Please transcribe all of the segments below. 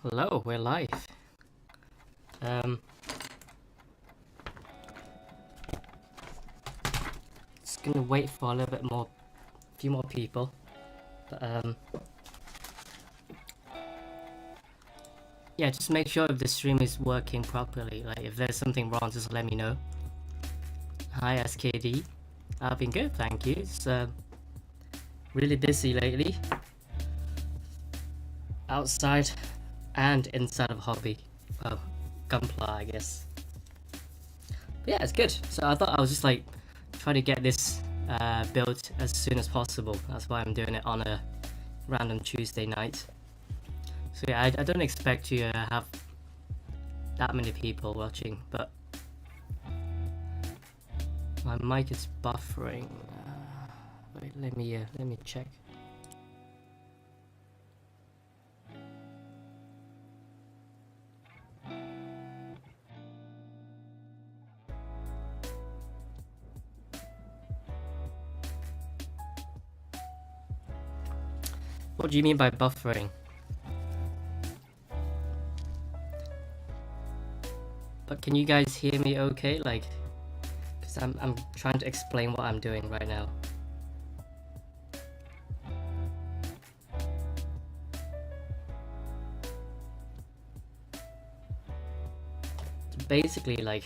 Hello, we're live. Um, just gonna wait for a little bit more, a few more people. But yeah, just make sure if the stream is working properly. Like if there's something wrong, just let me know. Hi SKD, I've been good, thank you. It's really busy lately, outside and inside of hobby. Well, Gunpla, I guess. But yeah, it's good. So I thought I was just like try to get this built as soon as possible. That's why I'm doing it on a random Tuesday night. So yeah, I don't expect to have that many people watching, but my mic is buffering. Wait, let me check. What do you mean by buffering? But can you guys hear me okay? Like, because I'm trying to explain what I'm doing right now. So basically, like,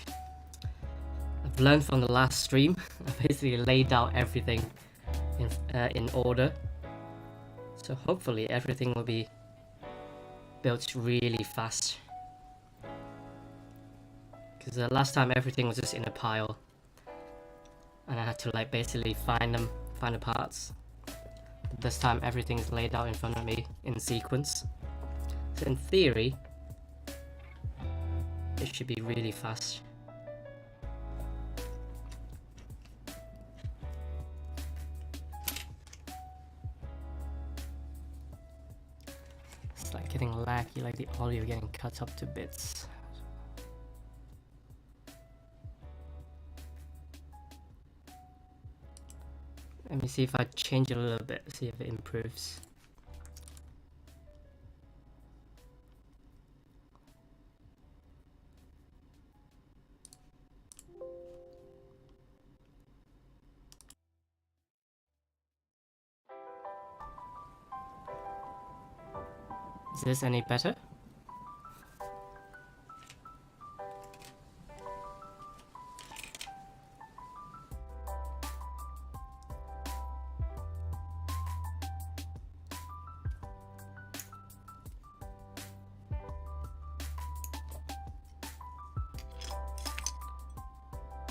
I've learned from the last stream. I basically laid out everything in order. So hopefully everything will be built really fast. Because the last time everything was just in a pile, and I had to like basically find the parts. But this time everything's laid out in front of me in sequence. So in theory, it should be really fast. It's like getting laggy, like the audio getting cut up to bits. Let me see if I change it a little bit, see if it improves. Is this any better?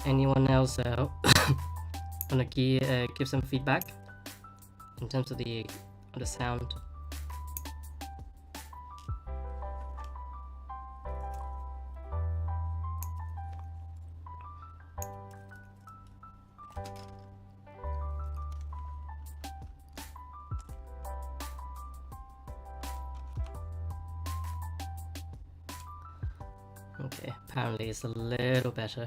Anyone else wanna give some feedback in terms of the sound? Okay, apparently it's a little better.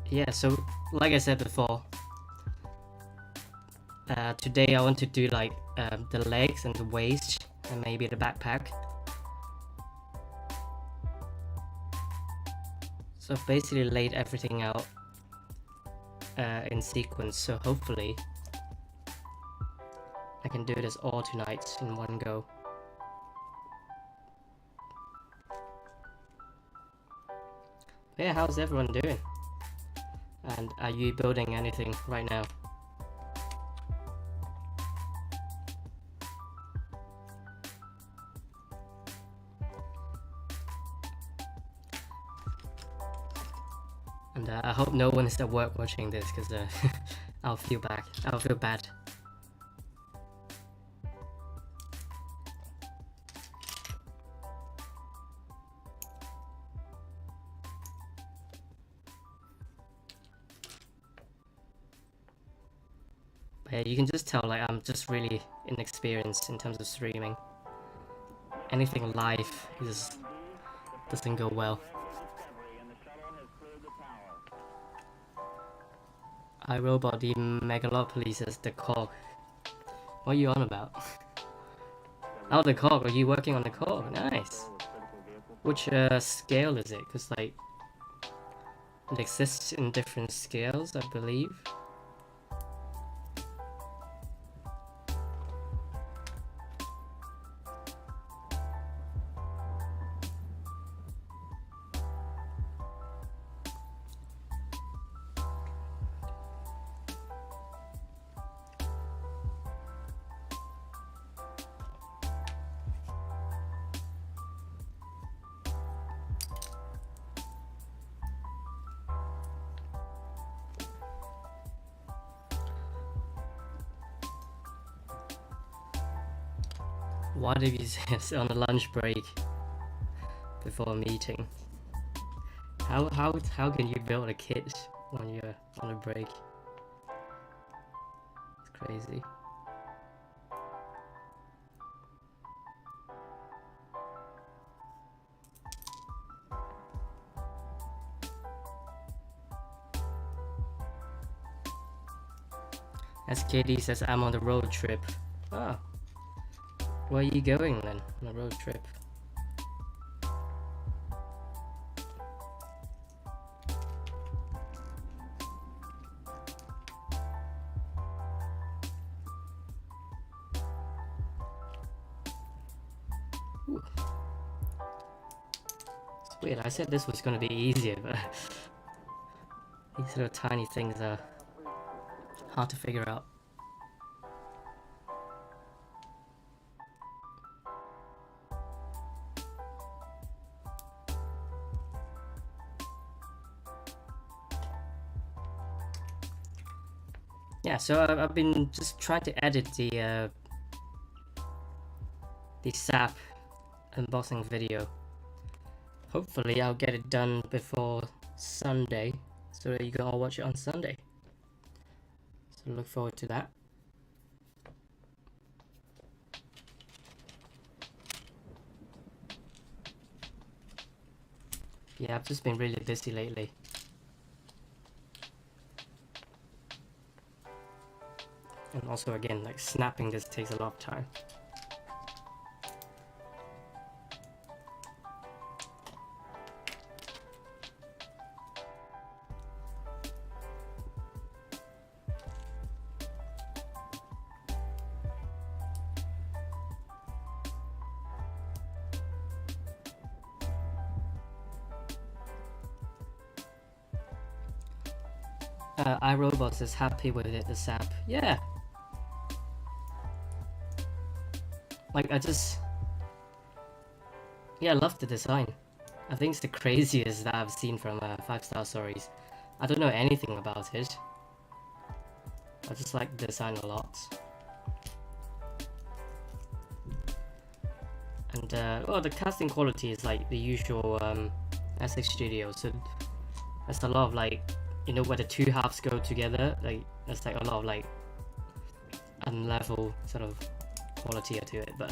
Yeah, so like I said before, today I want to do like the legs and the waist and maybe the backpack. So I've basically laid everything out in sequence, so hopefully I can do this all tonight in one go. Yeah, how's everyone doing? And are you building anything right now? And I hope no one is at work watching this, because I'll feel bad. But yeah, you can just tell like I'm just really inexperienced in terms of streaming. Anything live just doesn't go well. iRobot, the Megalopolis as the cog. What are you on about? Oh, the cog. Are you working on the cog? Nice. Which scale is it? Because like it exists in different scales, I believe. Why did you say on a lunch break before a meeting? How can you build a kit when you're on a break? It's crazy. SKD says I'm on the road trip. Ah, where are you going then on a road trip? Ooh. It's weird, I said this was gonna be easier, but these little tiny things are hard to figure out. Yeah, so I've been just trying to edit the SAP unboxing video. Hopefully I'll get it done before Sunday, so that you can all watch it on Sunday. So look forward to that. Yeah, I've just been really busy lately. And also again, like snapping this takes a lot of time. iRobots is happy with it, the SAP. Yeah. Like, I love the design. I think it's the craziest that I've seen from 5-Star Stories. I don't know anything about it. I just like the design a lot. And, well, the casting quality is like the usual SX Studio, so there's a lot of like, you know, where the two halves go together, like, there's like a lot of like unlevel sort of quality to it, but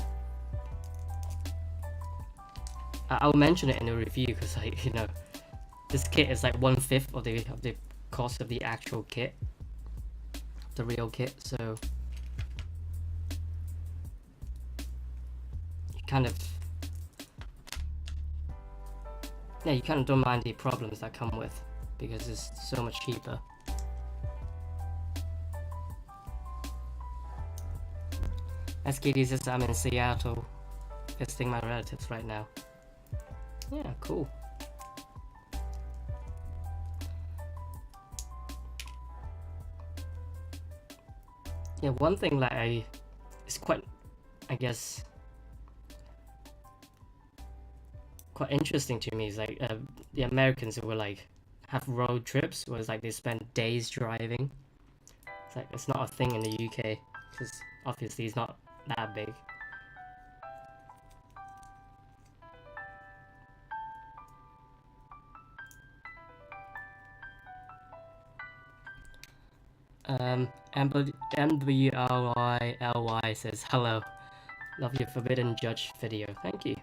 I'll mention it in the review because, like, you know, this kit is like 1/5 of the cost of the actual kit, the real kit, so you kind of don't mind the problems that come with, because it's so much cheaper. SKD says I'm in Seattle visiting my relatives right now. Yeah, cool. Yeah, one thing that is quite, I guess, quite interesting to me is like the Americans who were like have road trips where it's like they spend days driving. It's like it's not a thing in the UK because obviously it's not that big. MWRYLY says hello. Love your Forbidden Judge video. Thank you.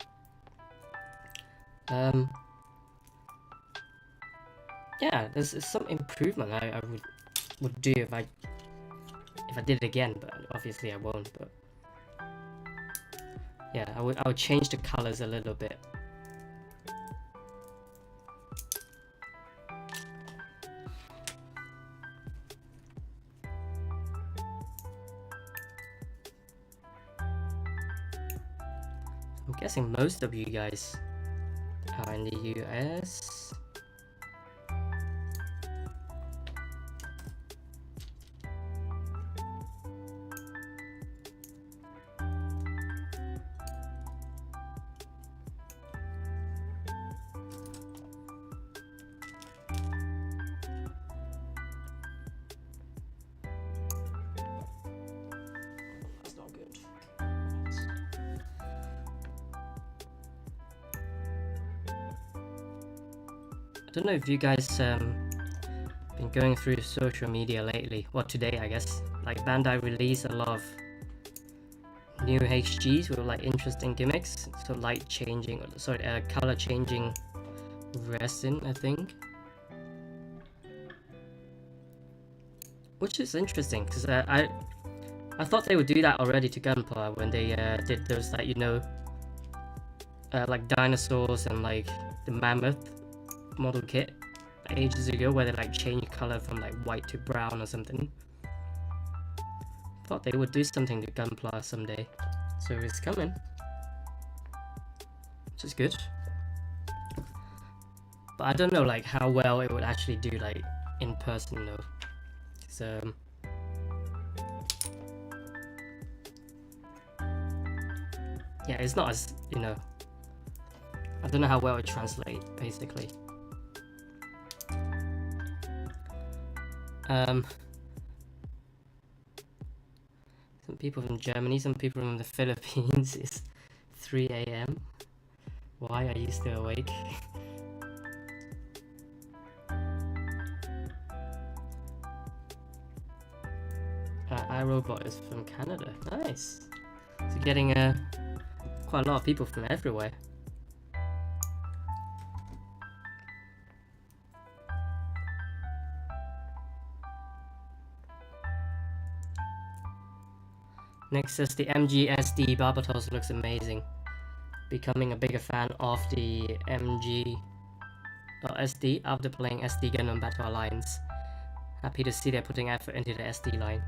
Yeah, there's some improvement I would do if I did it again, but obviously I won't. But yeah, I would change the colors a little bit. I'm guessing most of you guys are in the US. That's not good. I don't know if you guys been going through social media lately. Well, today I guess. Like Bandai released a lot of new HGs with like interesting gimmicks. So light changing, sorry, color changing resin, I think. Which is interesting because I thought they would do that already to Gunpla when they did those, like, you know, like dinosaurs and like the mammoth model kit ages ago, where they like change color from like white to brown or something. Thought they would do something to Gunpla someday, so it's coming, which is good. But I don't know like how well it would actually do like in person though. So yeah, it's not as, you know, I don't know how well it translates basically. Some people from Germany, some people from the Philippines. It's 3 AM. Why are you still awake? iRobot is from Canada. Nice. So getting quite a lot of people from everywhere. Next is the MGSD Barbatos. Looks amazing. Becoming a bigger fan of the MG SD after playing SD Gundam Battle Alliance. Happy to see they're putting effort into the SD line.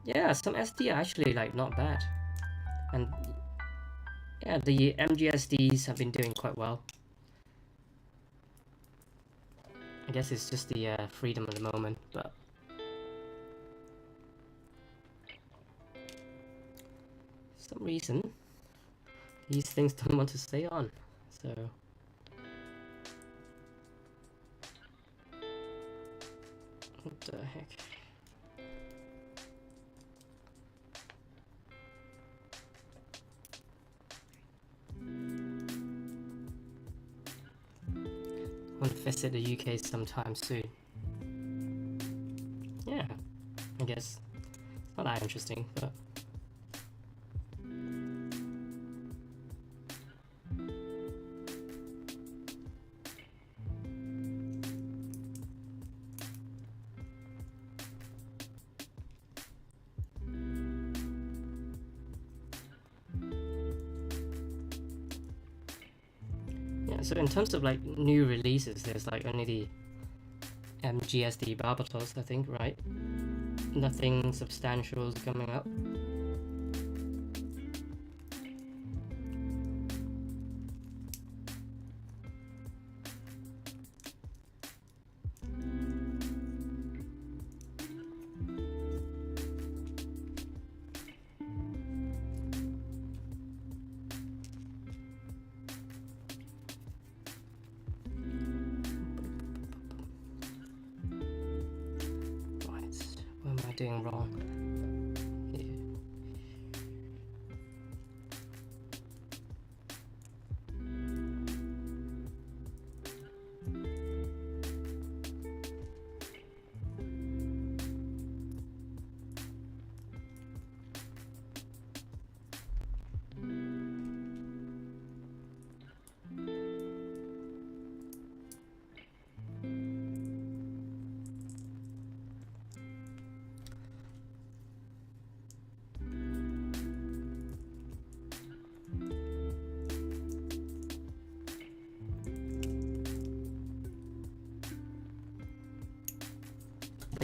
Yeah, some SD are actually like not bad. And yeah, the MGSDs have been doing quite well. I guess it's just the freedom at the moment, but for some reason these things don't want to stay on, so what the heck. I want to visit the UK sometime soon. Yeah, I guess it's not that interesting, but so in terms of like new releases, there's like only the MGSD Barbatos, I think, right? Nothing substantial is coming up. Doing wrong. Yeah.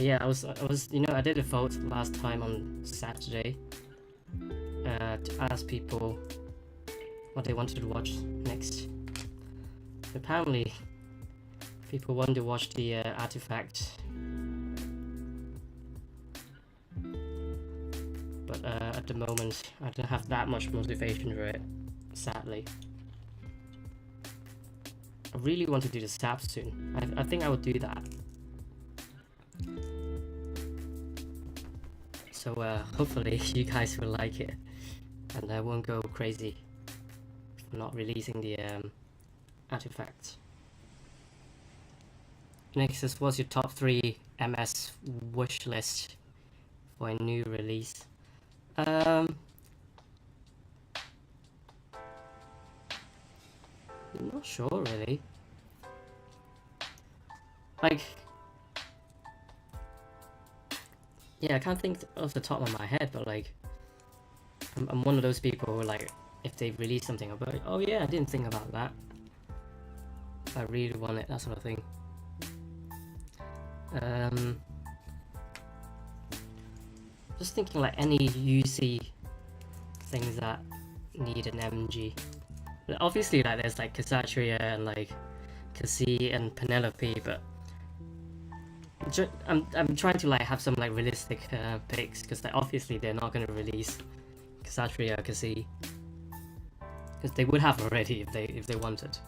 But yeah, I was, you know, I did a vote last time on Saturday to ask people what they wanted to watch next. Apparently, people want to watch the Artifact, but at the moment, I don't have that much motivation for it, sadly. I really want to do the SAP soon. I think I would do that. So hopefully you guys will like it, and I won't go crazy for not releasing the Artifact. Next is, what's your top 3 MS wish list for a new release? I'm not sure really. Like, yeah, I can't think off the top of my head, but like, I'm one of those people who, like, if they release something, I'll be like, oh yeah, I didn't think about that. I really want it, that sort of thing. Just thinking like any UC things that need an MG. Obviously, like, there's like Kshatriya and like Kasi and Penelope, but I'm trying to like have some like realistic picks, because like, obviously they're not going to release Kshatriya or Kasi, because they would have already if they wanted.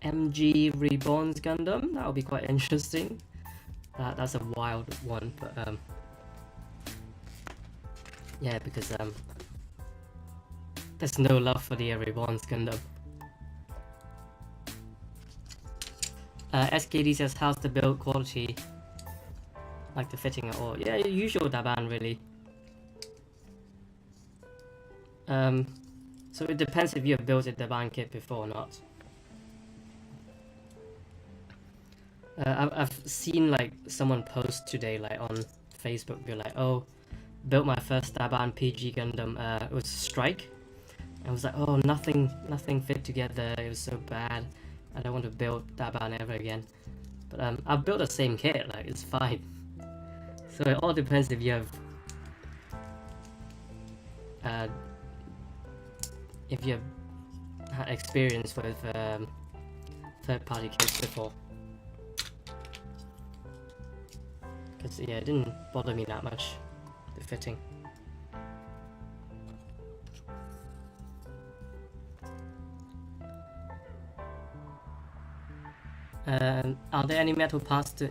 MG Reborn's Gundam, that would be quite interesting. That's a wild one, but yeah, because there's no love for the Reborn's Gundam. SKD says, how's the build quality? Like the fitting at all? Yeah, usual Daban really. So it depends if you have built a Daban kit before or not. I've seen like someone post today like on Facebook, be like, oh, built my first Daban PG Gundam, it was Strike. I was like, oh, nothing fit together, it was so bad, I don't want to build Daban ever again. But I've built the same kit, like, it's fine. So it all depends if you have had experience with third-party kits before. Because yeah, it didn't bother me that much, the fitting. Are there any metal parts to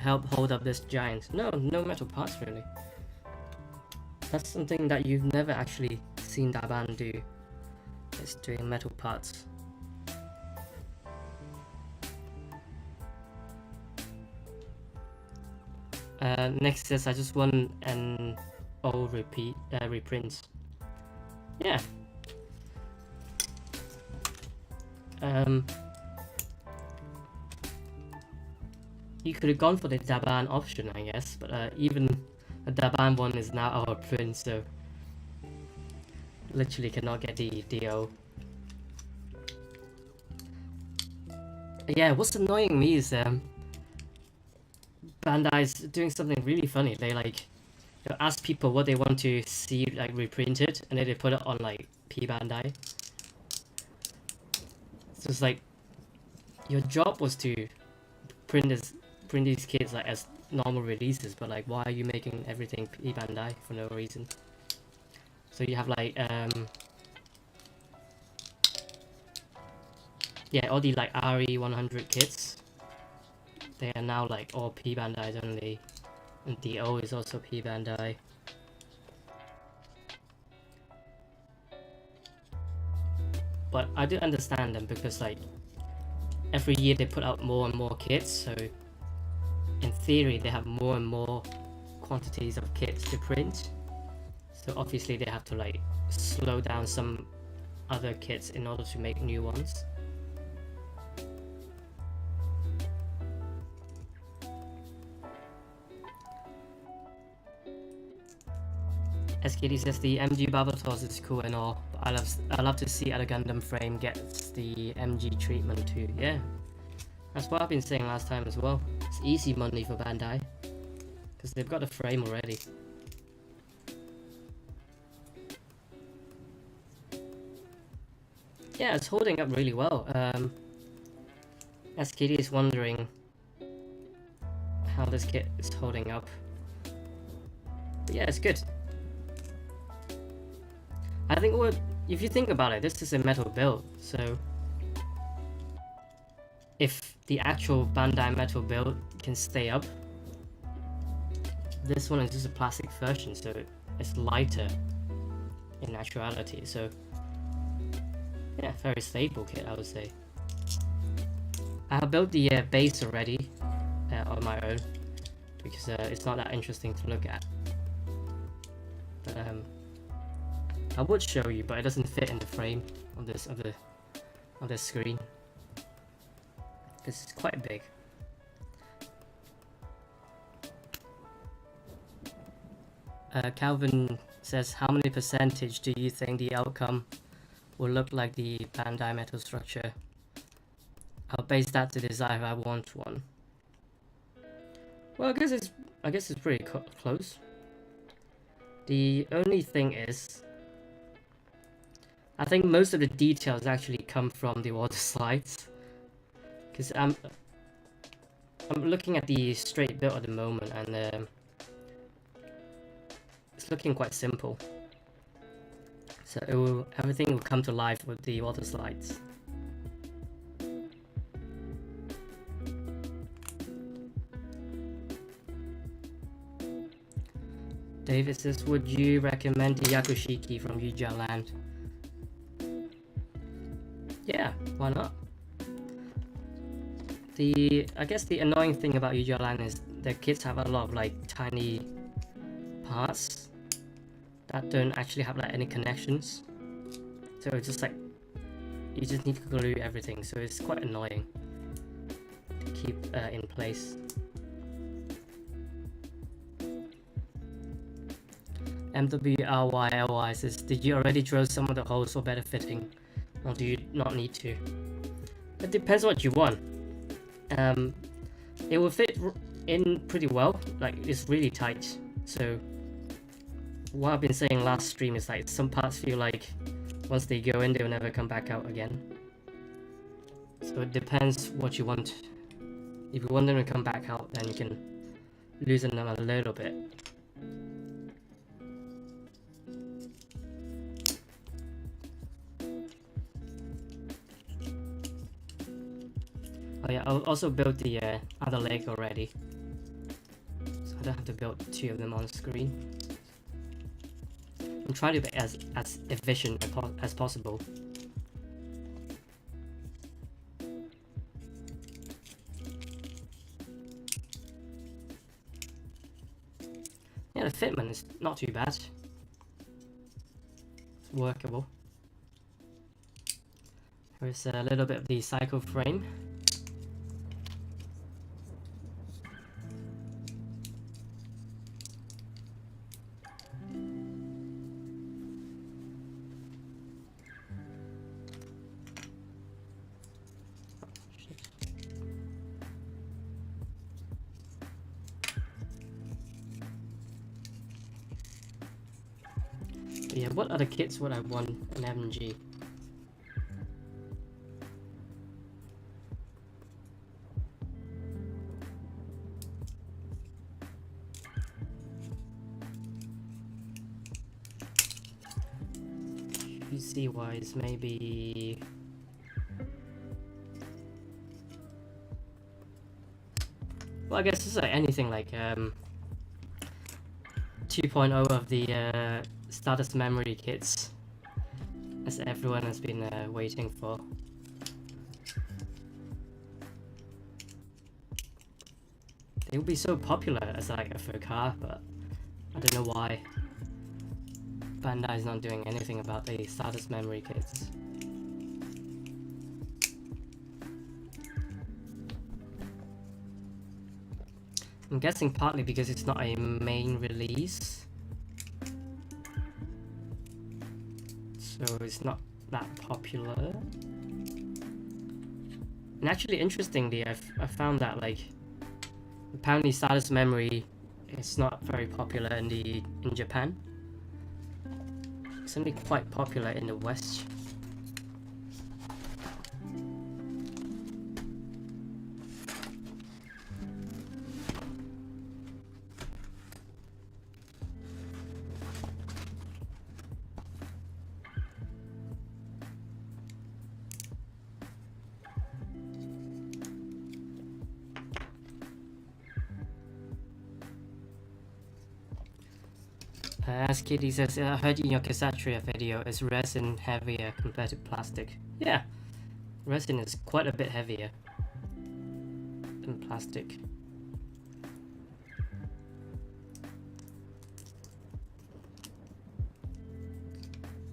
help hold up this giant? No metal parts really. That's something that you've never actually seen Daban do. It's doing metal parts. Next is, I just want an old reprint. Yeah. You could have gone for the Daban option, I guess, but even the Daban one is now out of print, so literally cannot get the DO. Yeah, what's annoying me is Bandai's doing something really funny. They like, they'll ask people what they want to see like reprinted, and then they put it on like P-Bandai. So it's like, your job was to print these kits like as normal releases, but like, why are you making everything P-Bandai for no reason? So you have like yeah, all the like RE100 kits, they are now like all P-Bandai only, and DO is also P-Bandai. But I do understand them, because like every year they put out more and more kits, so in theory they have more and more quantities of kits to print, so obviously they have to like slow down some other kits in order to make new ones. SKD says the MG Barbatos is cool and all, but I love to see other Gundam frame gets the MG treatment too. Yeah, that's what I've been saying last time as well. It's easy money for Bandai because they've got a frame already. Yeah, it's holding up really well. SKD is wondering how this kit is holding up. But yeah, it's good. I think if you think about it, this is a metal build, so if the actual Bandai metal build can stay up, this one is just a plastic version, so it's lighter in actuality. So yeah, very stable kit, I would say. I have built the base already on my own because it's not that interesting to look at. But I would show you, but it doesn't fit in the frame on this screen because it's quite big. Calvin says, how many percentage do you think the outcome will look like the Bandai metal structure? I'll base that to decide if I want one. Well, I guess it's pretty close. The only thing is, I think most of the details actually come from the water slides, because I'm looking at the straight build at the moment, and it's looking quite simple. So everything will come to life with the water slides. David says, would you recommend the Yakushiki from Yuja Land? Yeah, why not? I guess the annoying thing about Yuja Land is the kits have a lot of like tiny parts that don't actually have like any connections. So it's just like you just need to glue everything, so it's quite annoying to keep in place. MWRYLY says, did you already drill some of the holes for better fitting, or do you not need to? It depends what you want. It will fit in pretty well, like it's really tight. So what I've been saying last stream is like some parts feel like once they go in, they'll never come back out again. So it depends what you want. If you want them to come back out, then you can loosen them a little bit. Oh yeah, I'll also build the other leg already, so I don't have to build two of them on screen. I'm trying to be as efficient as possible. Yeah, the fitment is not too bad. It's workable. Here's a little bit of the cycle frame. Yeah, what other kits would I want in MG? PC wise, maybe. Well, I guess it's like anything like 2.0 of the status memory kits, as everyone has been waiting for. They would be so popular as like a faux car, but I don't know why Bandai is not doing anything about the status memory kits. I'm guessing partly because it's not a main release. so it's not that popular. And actually, interestingly, I found that like apparently status memory is not very popular in Japan. It's only quite popular in the West. As Kitty says, I heard in your Ksatria video, is resin heavier compared to plastic? Yeah, resin is quite a bit heavier than plastic.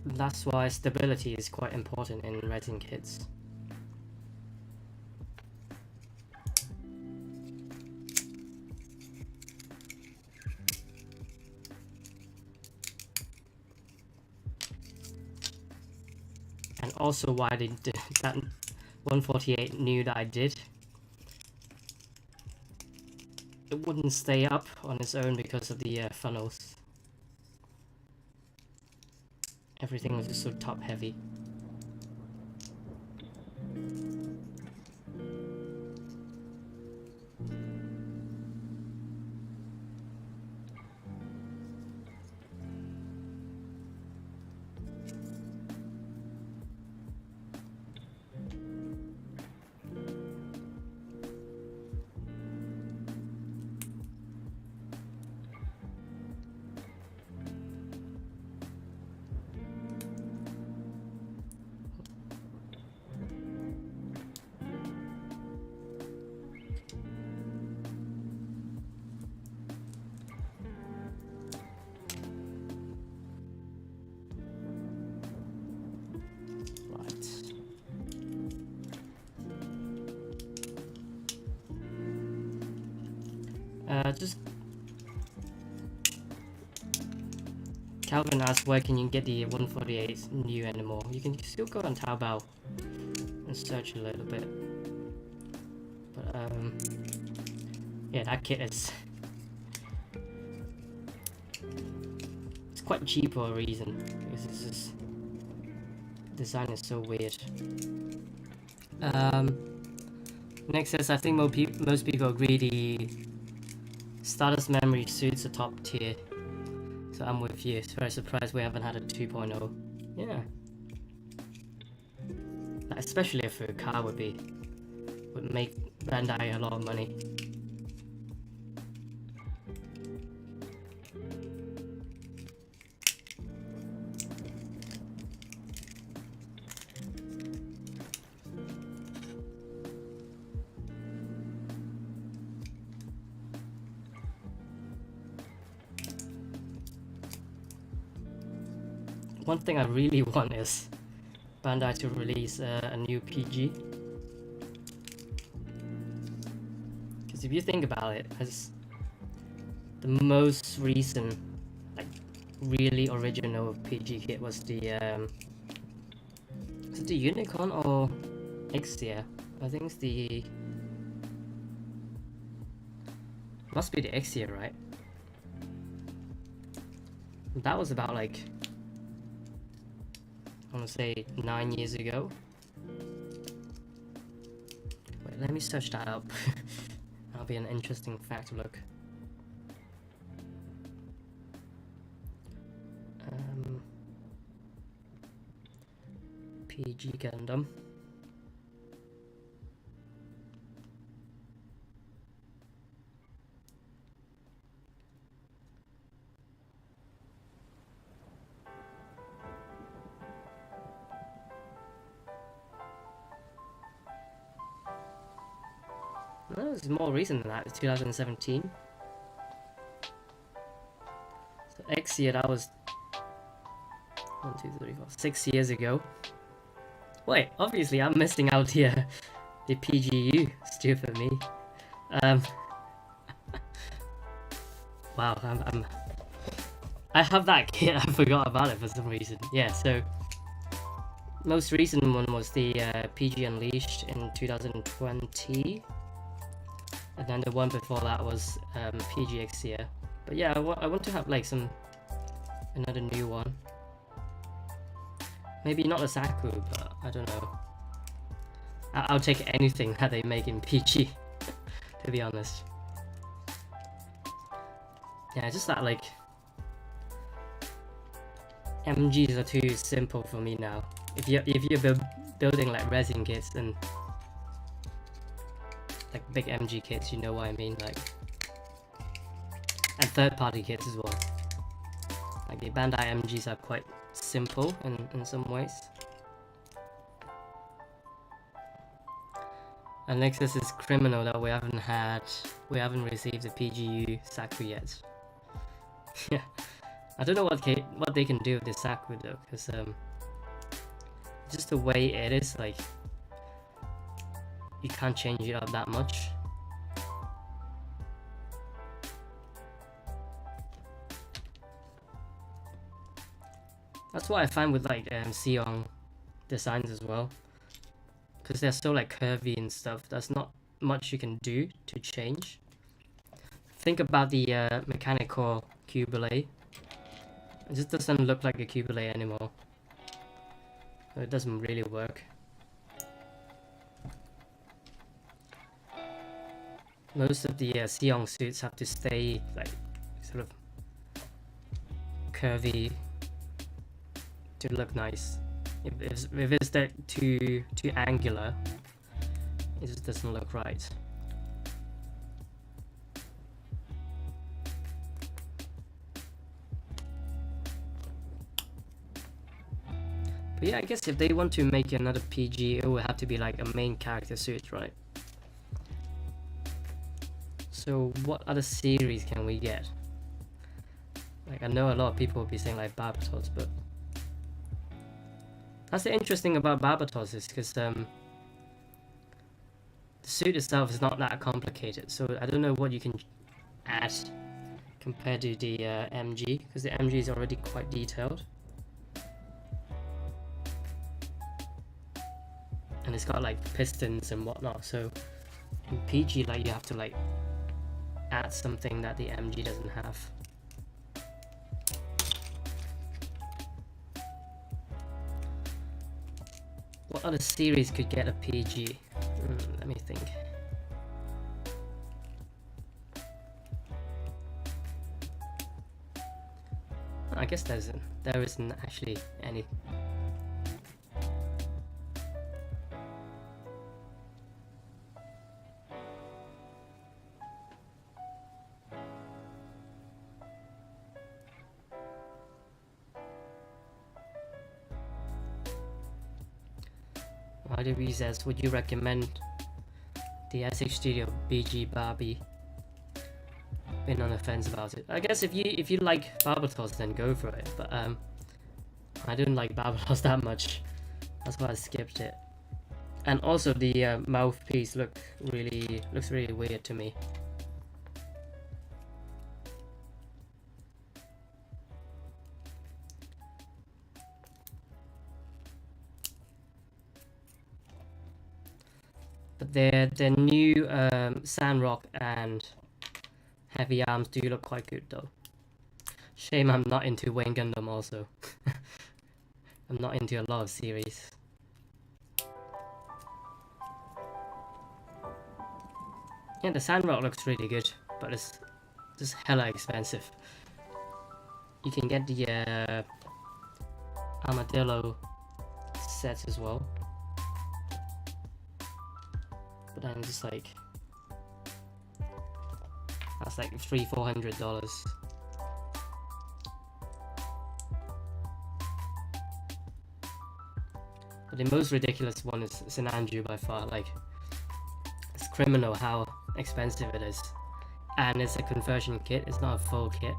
That's why stability is quite important in resin kits. And also why they did that 148 knew that I did. It wouldn't stay up on its own because of the funnels. Everything was just so top heavy. Just Calvin asked where can you get the 148 new anymore. You can still go on Taobao and search a little bit, but yeah, that kit is it's quite cheap for a reason, because it's just design is so weird. Next says, I think most people agree the status memory suits the top tier, so I'm with you. It's very surprised we haven't had a 2.0. Yeah, especially if a car would make Bandai a lot of money. One thing I really want is Bandai to release a new PG. Because if you think about it, as the most recent, like really original PG kit was the is it the Unicorn or Exia? I think it's the must be the Exia, right? That was about like, I want to say 9 years ago. Wait, let me search that up. That'll be an interesting fact to look. PG Gundam. No, it's more recent than that. It's 2017. So Exia, that was 1, 2, 3, 4, 6 years ago. Wait, obviously I'm missing out here. The PGU, stupid me. Wow, I have that kit. I forgot about it for some reason. Yeah, so most recent one was the PG Unleashed in 2020, and then the one before that was PGX here. But yeah, I want to have like another new one. Maybe not a Saku, but I don't know. I'll take anything that they make in PG, to be honest. Yeah, just that like MGs are too simple for me now. If you're building like resin kits and like big MG kits, you know what I mean, like, and third-party kits as well. Like the Bandai MGs are quite simple in some ways. And next, this is criminal that we haven't received the PGU Saku yet. Yeah, I don't know what they can do with this Saku though, because just the way it is, like, you can't change it up that much. That's what I find with like Seong designs as well, because they're so like curvy and stuff. There's not much you can do to change. Think about the mechanical Cubile. It just doesn't look like a Cubile anymore. It doesn't really work. Most of the Seong suits have to stay like sort of curvy to look nice. If it's that too angular, it just doesn't look right. But yeah, I guess if they want to make another PG, it would have to be like a main character suit, right? So what other series can we get? Like, I know a lot of people will be saying like Barbatos, but that's the interesting about Barbatos is because the suit itself is not that complicated, so I don't know what you can add compared to the MG, because the MG is already quite detailed. And it's got like pistons and whatnot, so in PG like you have to like add something that the MG doesn't have. What other series could get a PG? Let me think. I guess there isn't actually any. RDB says, would you recommend the SH Studio BG Barbie? Been on the fence about it. I guess if you like Barbatos, then go for it. But I didn't like Barbatos that much. That's why I skipped it. And also the mouthpiece looks really weird to me. But the new Sandrock and Heavy Arms do look quite good though. Shame I'm not into Wayne Gundam also. I'm not into a lot of series. Yeah, the Sandrock looks really good, but it's just hella expensive. You can get the Armadillo sets as well. But then just like, that's like $300-400. But the most ridiculous one is St. Andrew by far. Like, it's criminal how expensive it is, and it's a conversion kit. It's not a full kit.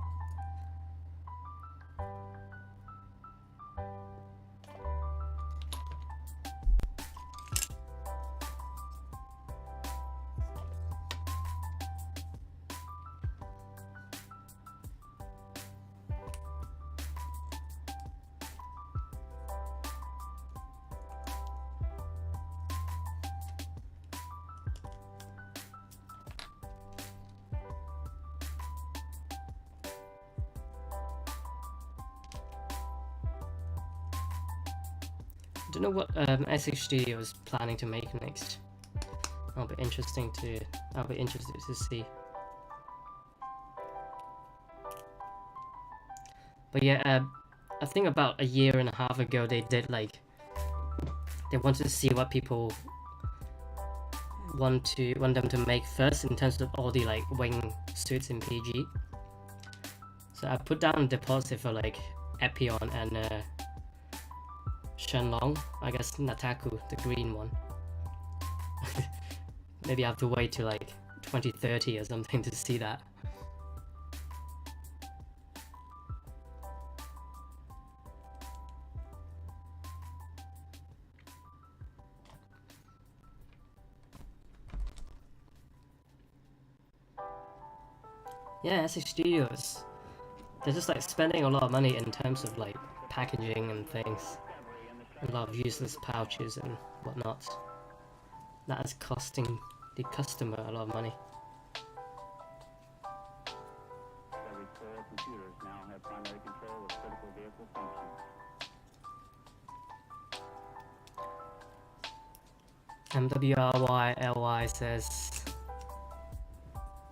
don't know what SH Studio is planning to make next. I'll be interested to see. But yeah, I think about a year and a half ago they did like, they wanted to see what people want them to make first in terms of all the like wing suits in PG. So I put down a deposit for like Epion and Shenlong, I guess Nataku, the green one. Maybe I have to wait till like 2030 or something to see that. Yeah, SH Studios, they're just like spending a lot of money in terms of like packaging and things. A lot of useless pouches and whatnot. That is costing the customer a lot of money. Every core computers now have primary control of critical vehicle functions. MWRYLY says,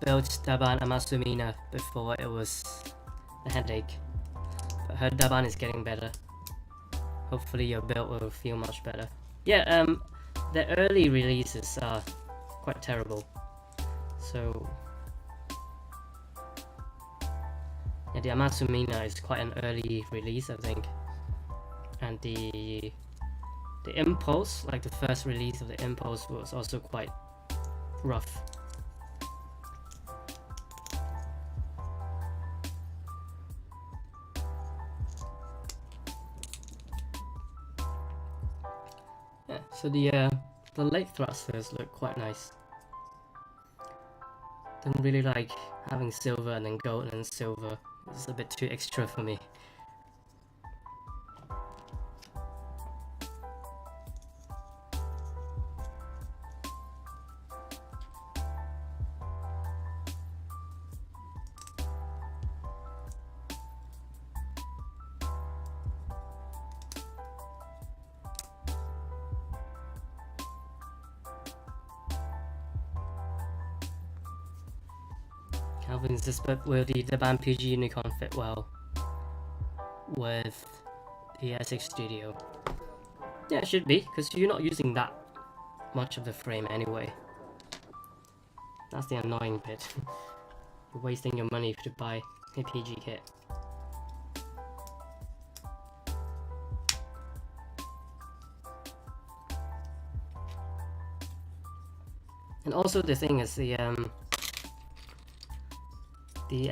built Daban Amasumina before it was a headache, but her Daban is getting better. Hopefully your build will feel much better. Yeah, the early releases are quite terrible. So yeah, the Amasumina is quite an early release, I think. And the Impulse, like the first release of the Impulse, was also quite rough. Yeah, so the leg thrusters look quite nice. Don't really like having silver and then gold and then silver. It's a bit too extra for me. Calvin says, but will the Daban PG Unicorn fit well with the SX Studio? Yeah, it should be, because you're not using that much of the frame anyway. That's the annoying bit. You're wasting your money to buy a PG kit. And also the thing is the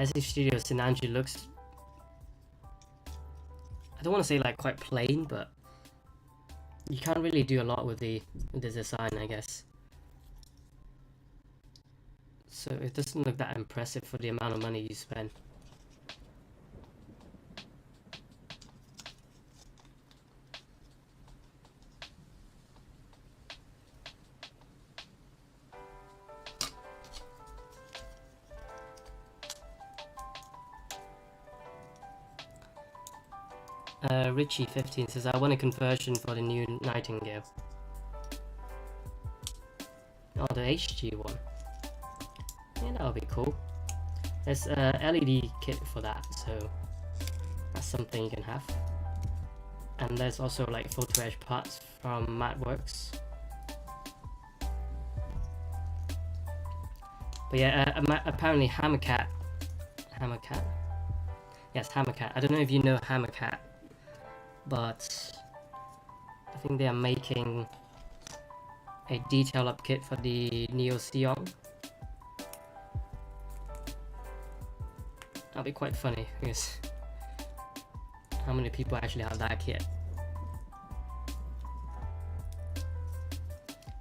SH Studio Sinanji looks, I don't want to say like quite plain, but you can't really do a lot with the design, I guess. So it doesn't look that impressive for the amount of money you spend. Richie15 says, I want a conversion for the new Nightingale. Oh, the HG one. Yeah, that would be cool. There's a LED kit for that, so that's something you can have. And there's also like photo edge parts from Matworks. But yeah, apparently Hammercat. Yes, Hammercat. I don't know if you know Hammercat, but I think they are making a detail up kit for the Neo Seong. That'll be quite funny because how many people actually have that kit?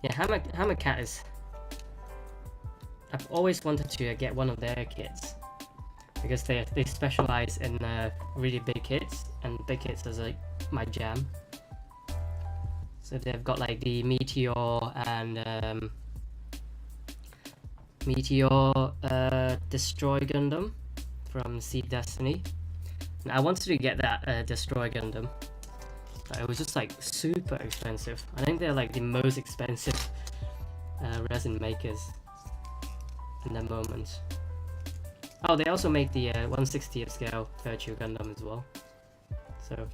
Yeah, Hammercat is. I've always wanted to get one of their kits because they specialize in really big kits, and big kits is like my jam. So they've got like the Meteor and Destroy Gundam from Seed Destiny. And I wanted to get that Destroy Gundam. but it was just like super expensive. I think they're like the most expensive resin makers in the moment. Oh, they also make the 1/60th scale Virtual Gundam as well. So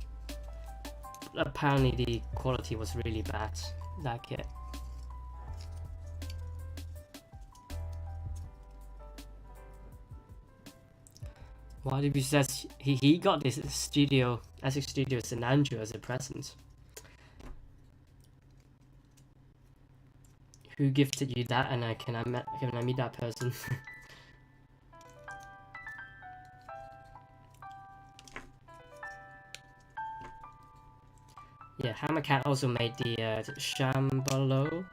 apparently the quality was really bad, that kit. Why did you says he got this studio Essex Studios in Andrew as a present? Who gifted you that, and can I meet that person? Yeah, Hammercat also made the Shambalo,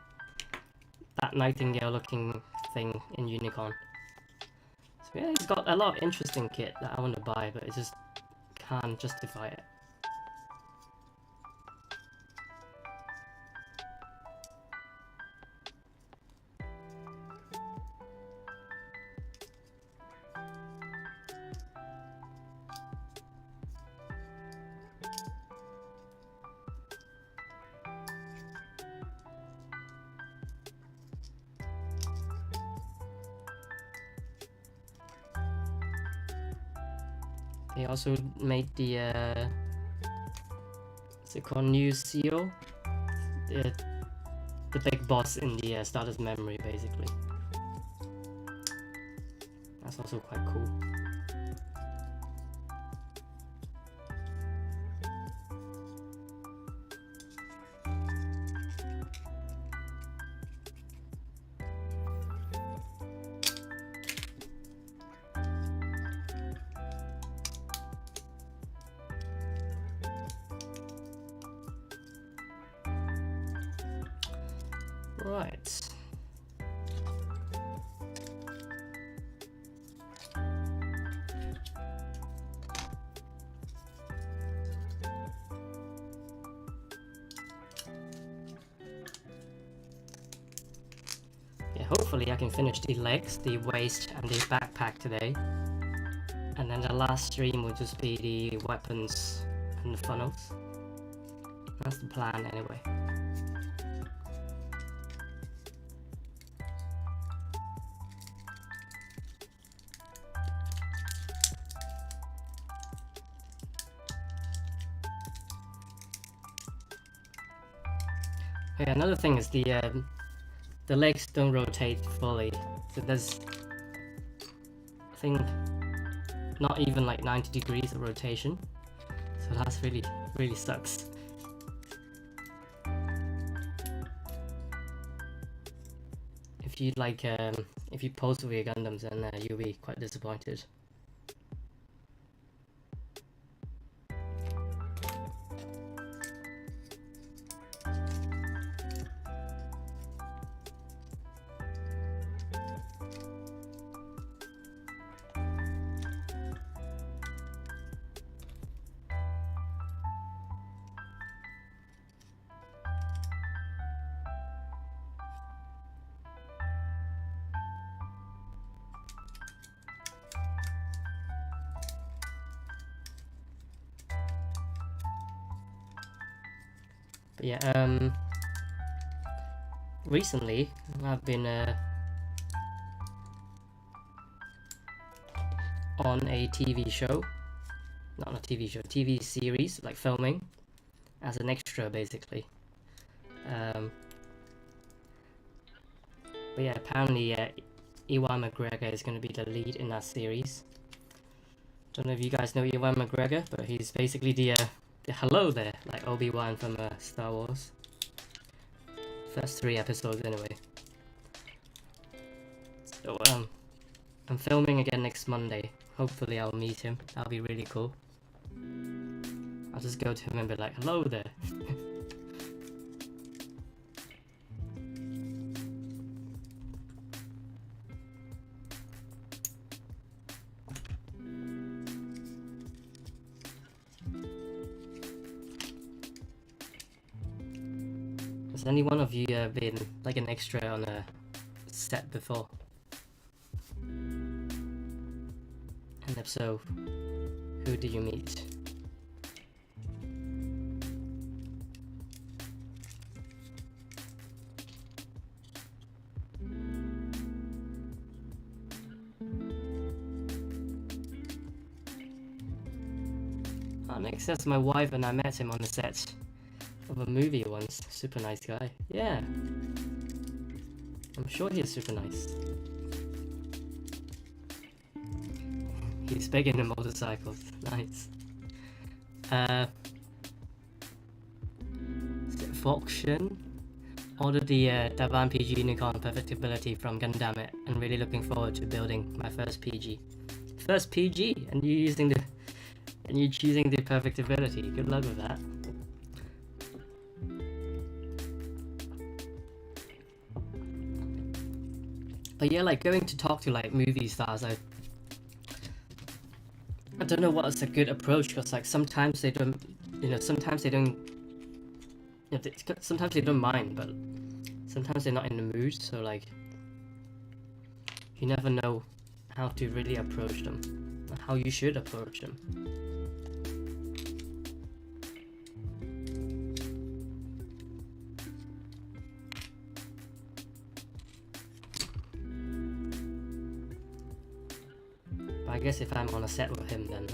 that nightingale looking thing in Unicorn. So yeah, he's got a lot of interesting kit that I want to buy, but I just can't justify it. They also made the what's it called, New Seal, the big boss in the Stardust Memory, basically. That's also quite cool. Right. Yeah, hopefully I can finish the legs, the waist, and the backpack today. And then the last stream will just be the weapons and the funnels. That's the plan anyway. Yeah, another thing is the legs don't rotate fully, so there's, I think, not even like 90 degrees of rotation, so that's really sucks. If you like, if you pose with your Gundams, then you'll be quite disappointed. But yeah, recently I've been on a TV show, not a TV show, TV series, like filming as an extra basically. But yeah, apparently Ewan McGregor is going to be the lead in that series. Don't know if you guys know Ewan McGregor, but he's basically the hello there, like Obi-Wan from Star Wars. First 3 episodes anyway. So I'm filming again next Monday. Hopefully I'll meet him. That'll be really cool. I'll just go to him and be like, hello there. Has any one of you been like an extra on a set before? And if so, who do you meet? Ah, next that's my wife, and I met him on the set of a movie once. Super nice guy. Yeah. I'm sure he's super nice. He's big into motorcycles. Nice. Auction. Ordered the Daban PG Unicorn Perfectibility from Gundam, and really looking forward to building my first PG. First PG, and you choosing the perfectibility. Good luck with that. But yeah, like going to talk to like movie stars, I don't know what's a good approach, because like sometimes they don't, sometimes they don't, sometimes they don't mind, but sometimes they're not in the mood. So like, you never know how to really approach them, or how you should approach them. But I guess if I'm on a set with him, then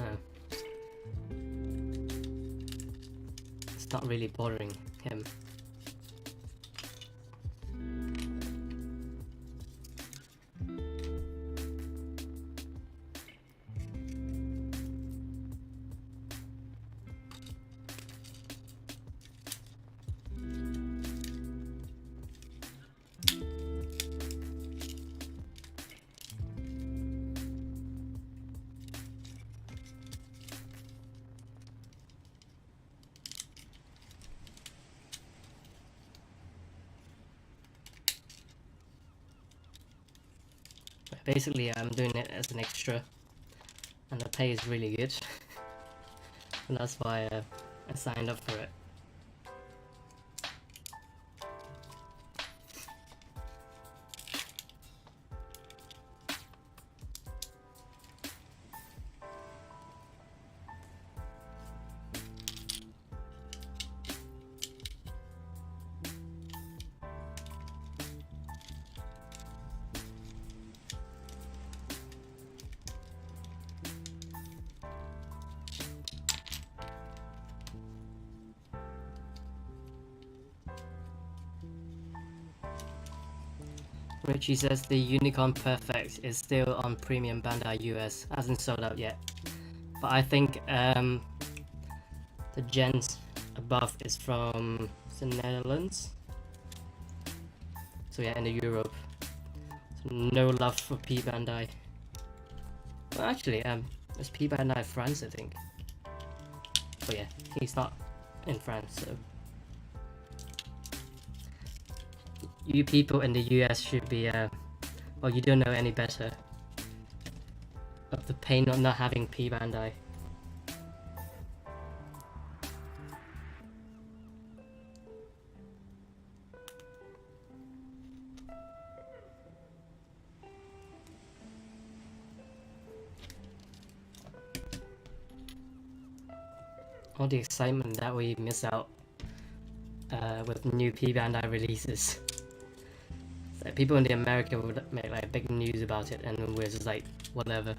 it's not really bothering him. Basically, I'm doing it as an extra, and the pay is really good, and that's why I signed up for it. Richie says the Unicorn Perfect is still on Premium Bandai US, hasn't sold out yet. But I think the gens above is from the Netherlands. So yeah, in Europe. So no love for P-Bandai. Well, actually, it's P-Bandai France, I think. But yeah, he's not in France, so. You people in the US should be, well, you don't know any better of the pain of not having P-Bandai. All the excitement that we miss out with new P-Bandai releases. Like people in the America would make like big news about it, and we're just like, whatever.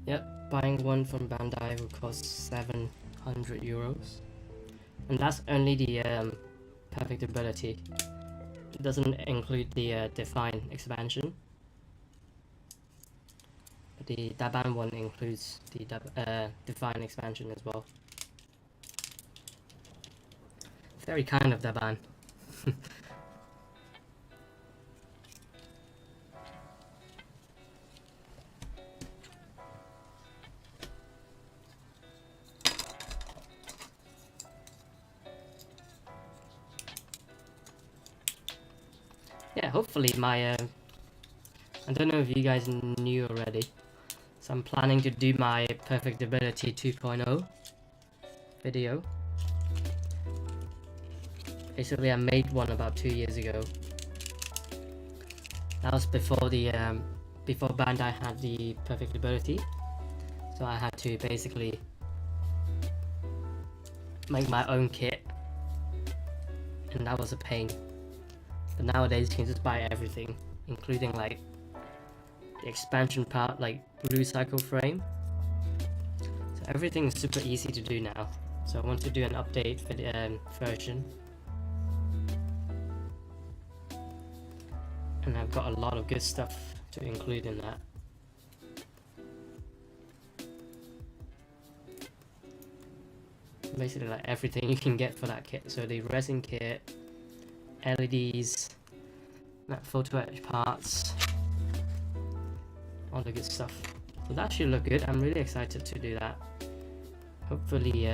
Yep, buying one from Bandai will cost 700 euros. And that's only the perfectibility. It doesn't include the Define expansion. the Daban one includes the Divine expansion as well. Very kind of Daban. Yeah, hopefully my I don't know if you guys knew already, so I'm planning to do my Perfectibility 2.0 video. Basically, I made one about 2 years ago. That was before the before Bandai had the Perfectibility, so I had to basically make my own kit, and that was a pain. But nowadays you can just buy everything, including like the expansion part, like blue cycle frame. So everything is super easy to do now. So I want to do an update for the version, and I've got a lot of good stuff to include in that. Basically like everything you can get for that kit. So the resin kit, LEDs, that photo etch parts, all the good stuff. So that should look good. I'm really excited to do that. Hopefully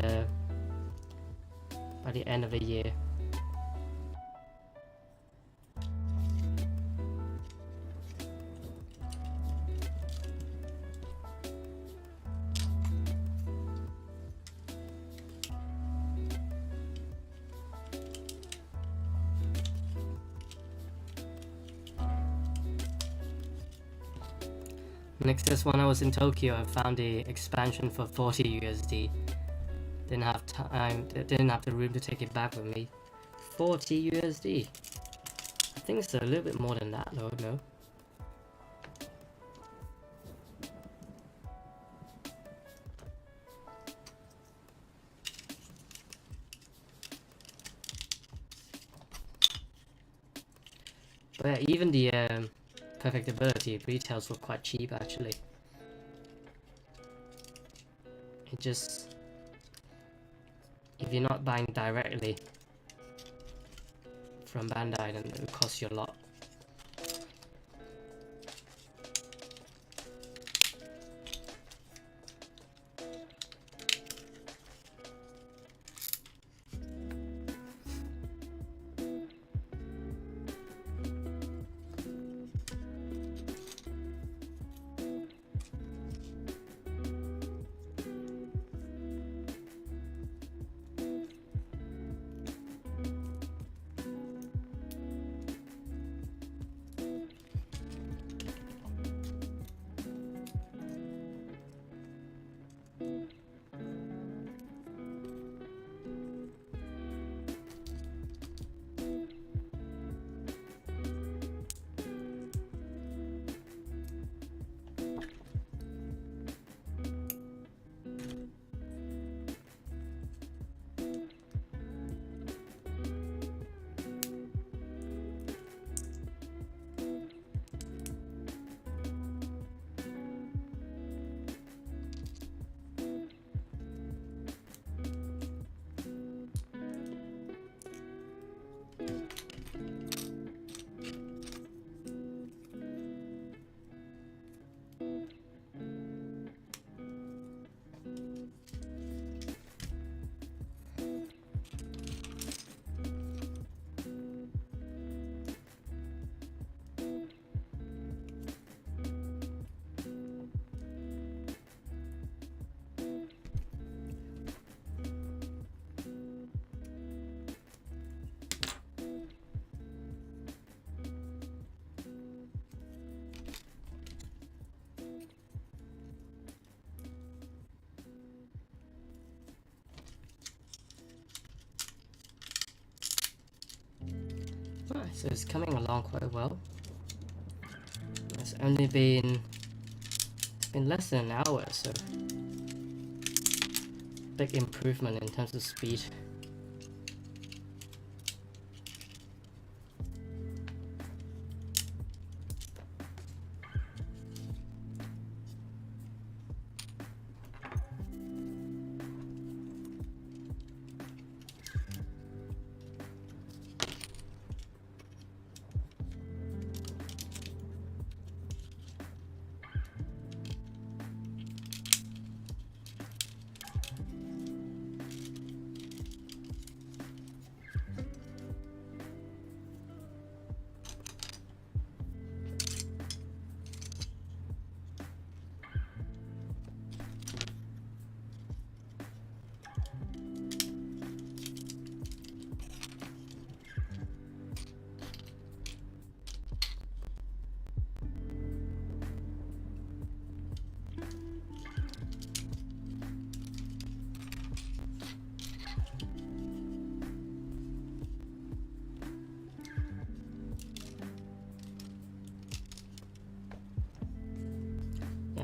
by the end of the year. Next is when I was in Tokyo, I found the expansion for 40 USD. Didn't have time, didn't have the room to take it back with me. 40 USD. I think it's a little bit more than that though, no? But yeah, even the Perfectibility retails were quite cheap actually. It just, if you're not buying directly from Bandai, then it will cost you a lot. Alright, so it's coming along quite well. It's only been less than an hour, so big improvement in terms of speed.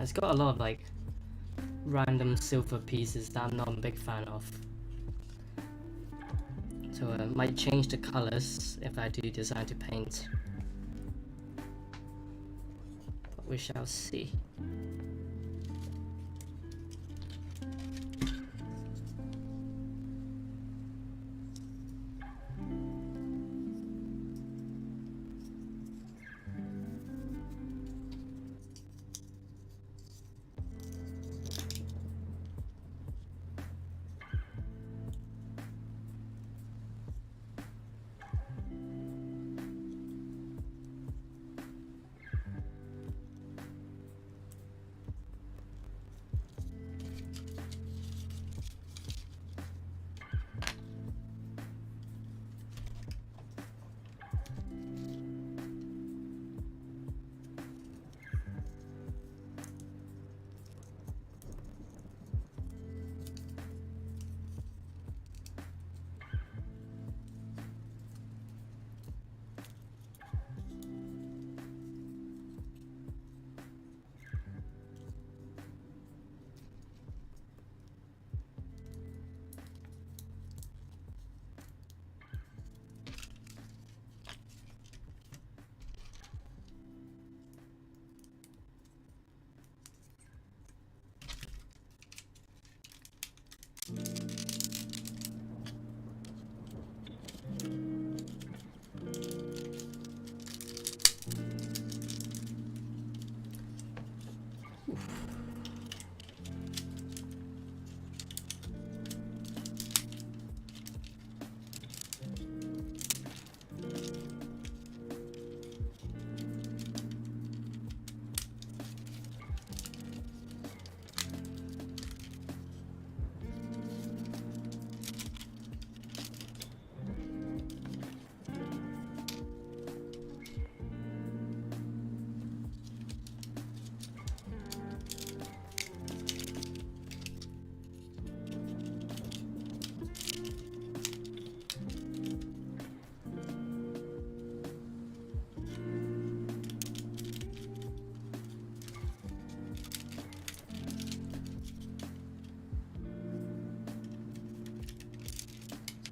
It's got a lot of like random silver pieces that I'm not a big fan of. So I might change the colors if I do decide to paint. But we shall see.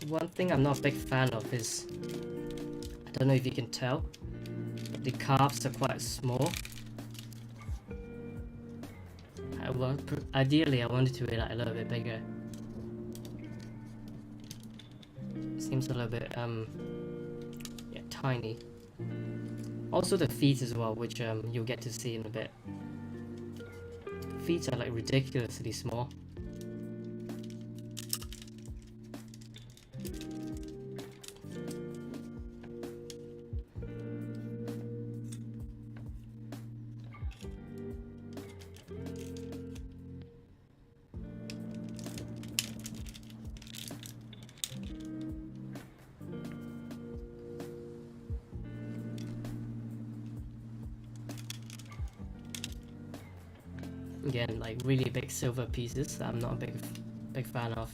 One thing I'm not a big fan of is, I don't know if you can tell, but the calves are quite small. Ideally I wanted to be like a little bit bigger. Seems a little bit yeah, tiny. Also the feet as well, which you'll get to see in a bit. Feet are like ridiculously small. Again, like really big silver pieces that I'm not a big fan of.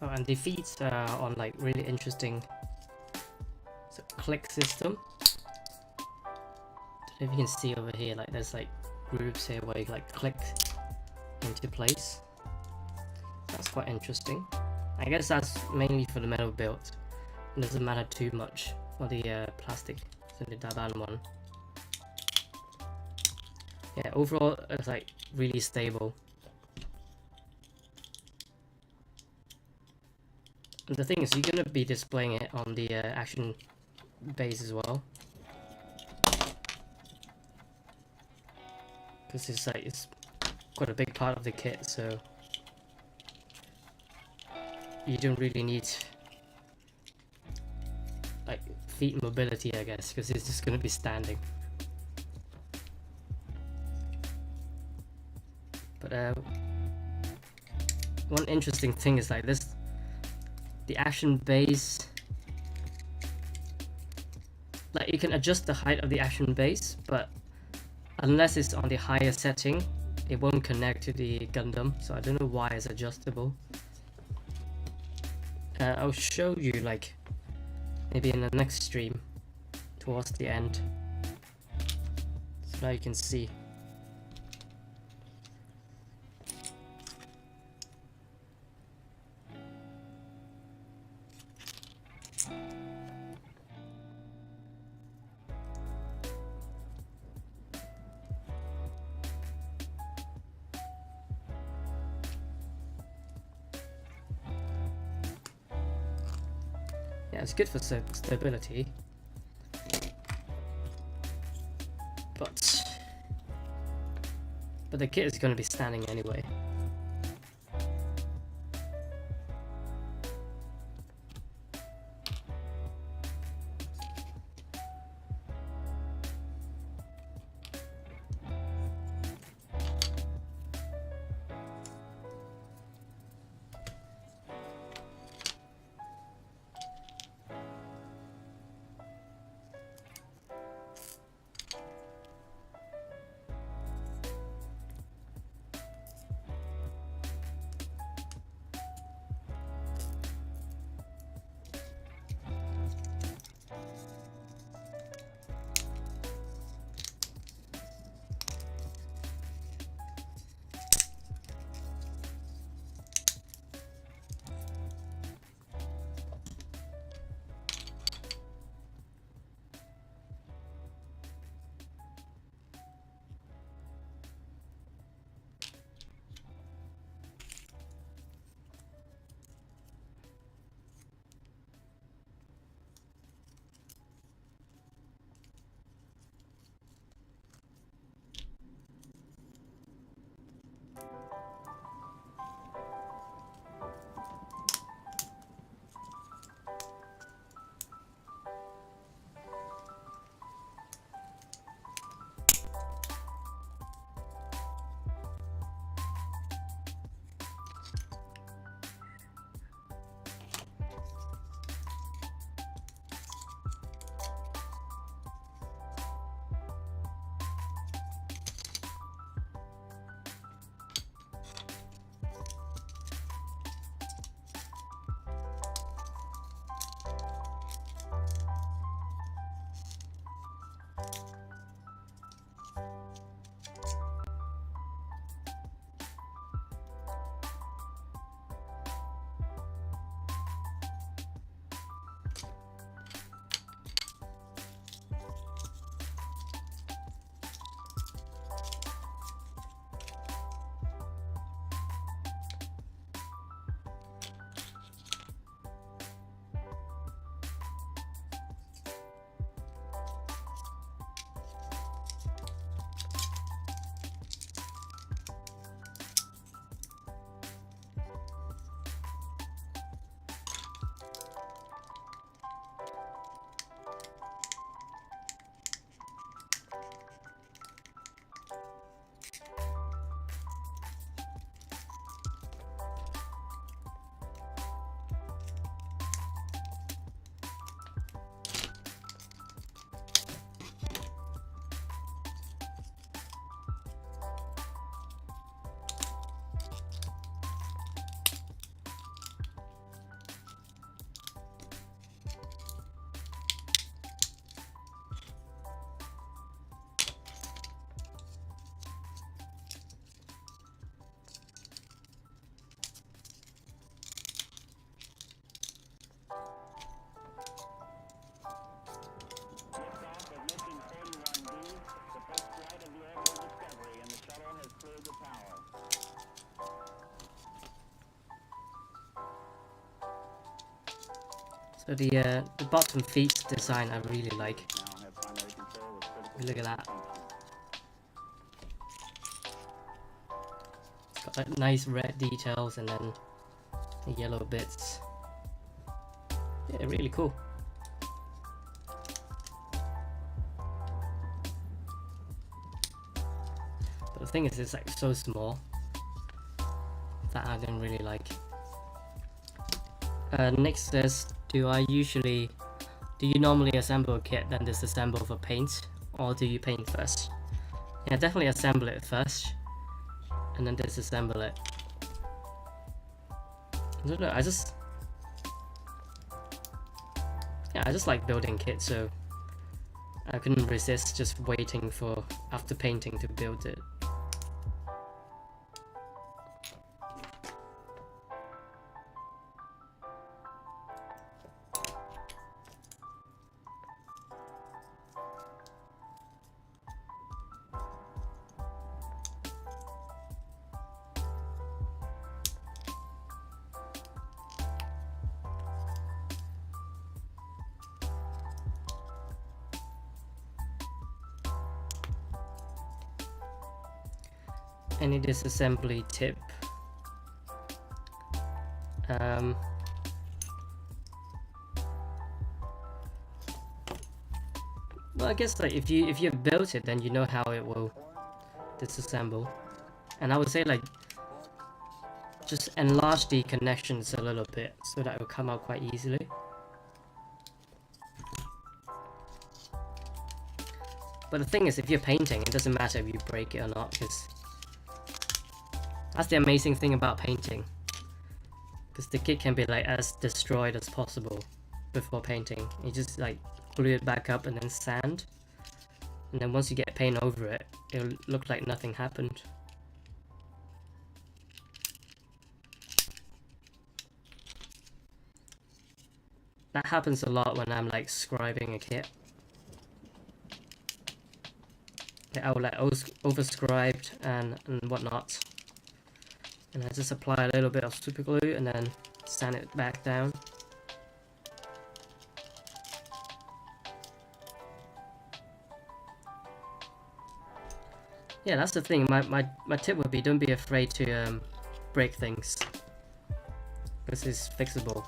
Oh, and the feet are on like really interesting click system. Don't know if you can see over here, like there's like grooves here where you like click into place. That's quite interesting. I guess that's mainly for the metal build. It doesn't matter too much for the plastic, so the Daban one. Yeah, overall it's like really stable. And the thing is, you're gonna be displaying it on the action base as well, because it's quite a big part of the kit, so you don't really need like feet mobility, I guess, because it's just gonna be standing. But one interesting thing is like this, the action base, like you can adjust the height of the action base, but unless it's on the higher setting, it won't connect to the Gundam, so I don't know why it's adjustable. I'll show you like maybe in the next stream towards the end, so now you can see. Yeah, it's good for stability, but the kit is going to be standing anyway. So the bottom feet design I really like. now have primary control of critical Look at that. functions. It's got like nice red details and then the yellow bits. Yeah, really cool. But the thing is, it's like so small that I didn't really like. Next says, do you normally assemble a kit then disassemble for paint, or do you paint first? Yeah, definitely assemble it first and then disassemble it. I don't know, I just like building kits, so I couldn't resist just waiting for after painting to build it. Any disassembly tip? Well, I guess like if you've built it, then you know how it will disassemble, and I would say like just enlarge the connections a little bit so that it will come out quite easily. But the thing is, if you're painting, it doesn't matter if you break it or not, because that's the amazing thing about painting. Because the kit can be like as destroyed as possible before painting. You just like glue it back up and then sand. And then once you get paint over it, it'll look like nothing happened. That happens a lot when I'm like scribing a kit. I will like overscribed and whatnot, and I just apply a little bit of super glue and then sand it back down. Yeah, that's the thing. My tip would be, don't be afraid to break things. This is fixable,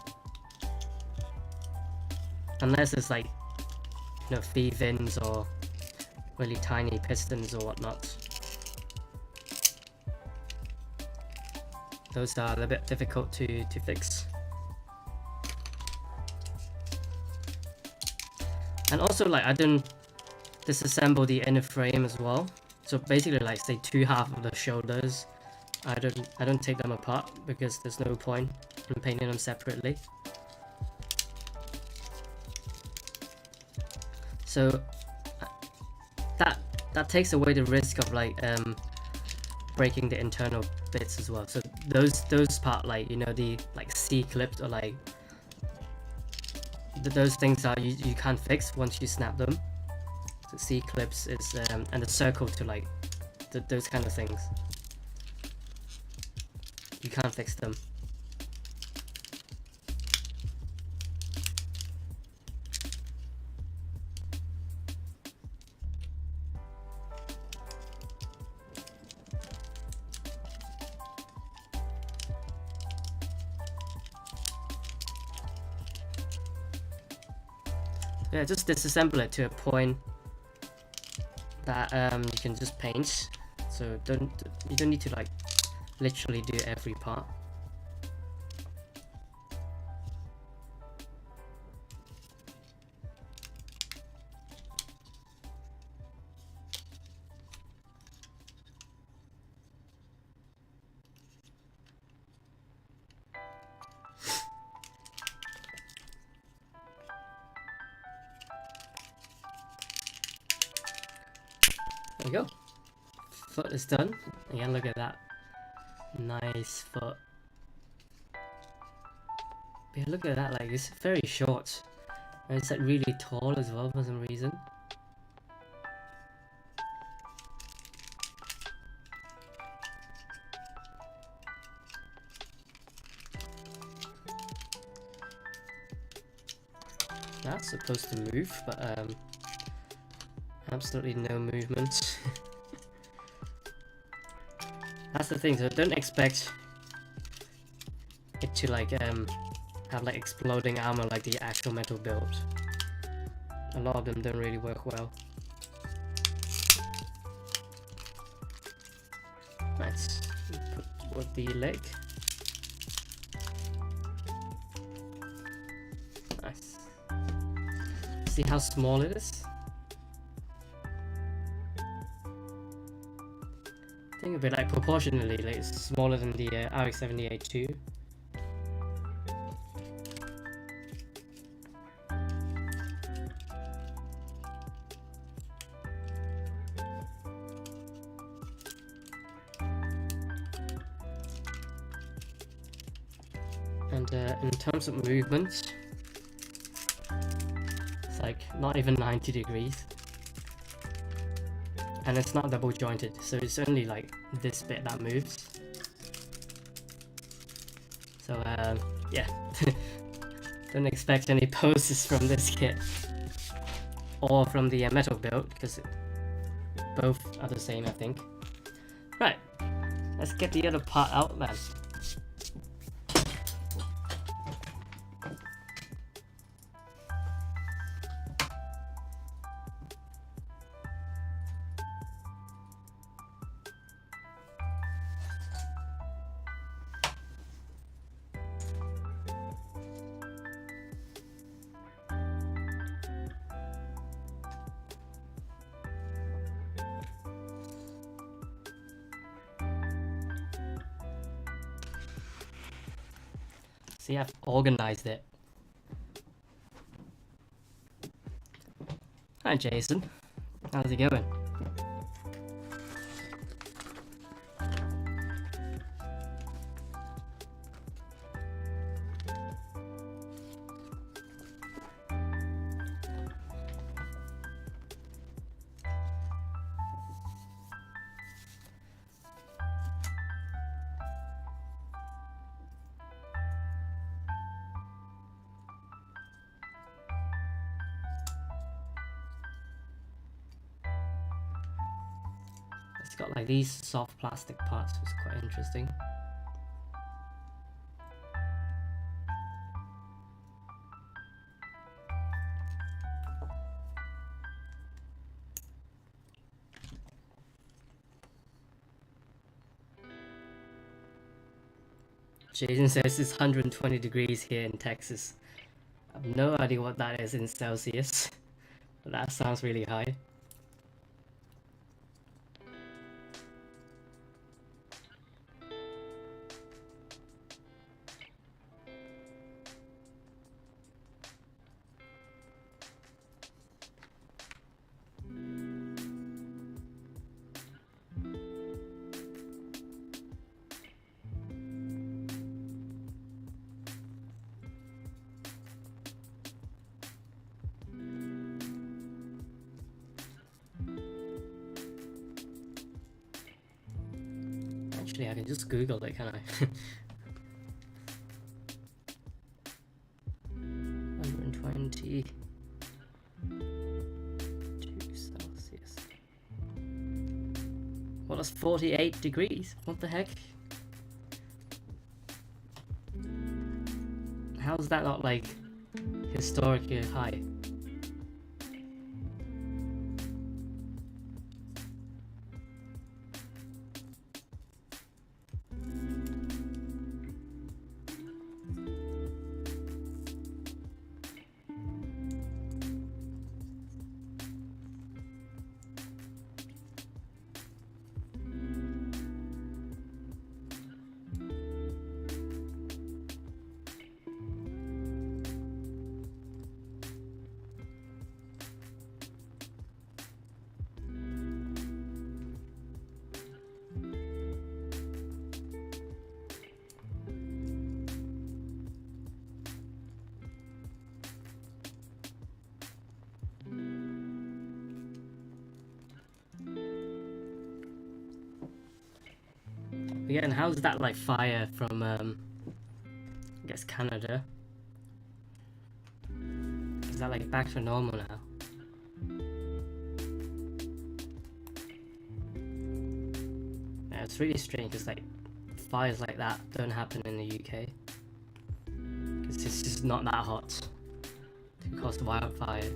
unless it's like, you know, V-fins or really tiny pistons or whatnot. Those are a little bit difficult to fix. And also, like, I didn't disassemble the inner frame as well. So basically, like, say two half of the shoulders, I don't take them apart because there's no point in painting them separately. So that takes away the risk of like breaking the internal bits as well. So those part, like, you know, the like C-clips or like those things that you can't fix once you snap them. So C-clips is and the circle to like those kind of things, you can't fix them. Yeah, just disassemble it to a point that you can just paint. So you don't need to like literally do every part. There we go. Foot is done. Again, look at that. Nice foot. Yeah, look at that, like, it's very short. And it's like really tall as well for some reason. supposed to move, but absolutely no movement. That's the thing, so don't expect it to like have like exploding armor like the actual metal build. A lot of them don't really work well. Nice. Put with the leg. Nice. See how small it is? Think of it like proportionally, like it's smaller than the RX-78 2. And in terms of movement, it's like not even 90 degrees. And it's not double jointed, so it's only like this bit that moves. So yeah, don't expect any poses from this kit or from the metal build, because both are the same, I think. Right, let's get the other part out, man. See, I've organized it. Hi Jason, how's it going? It's got like these soft plastic parts, which is quite interesting. Jason says it's 120 degrees here in Texas. I have no idea what that is in Celsius, but that sounds really high. Actually, I can just Google it, can I? 120 Celsius. Well, that's 48 degrees. What the heck? How's that not like historically high? Yeah, and how's that like fire from, I guess, Canada? Is that like back to normal now? Yeah, it's really strange because like fires like that don't happen in the UK. Because it's just not that hot to cause wildfire.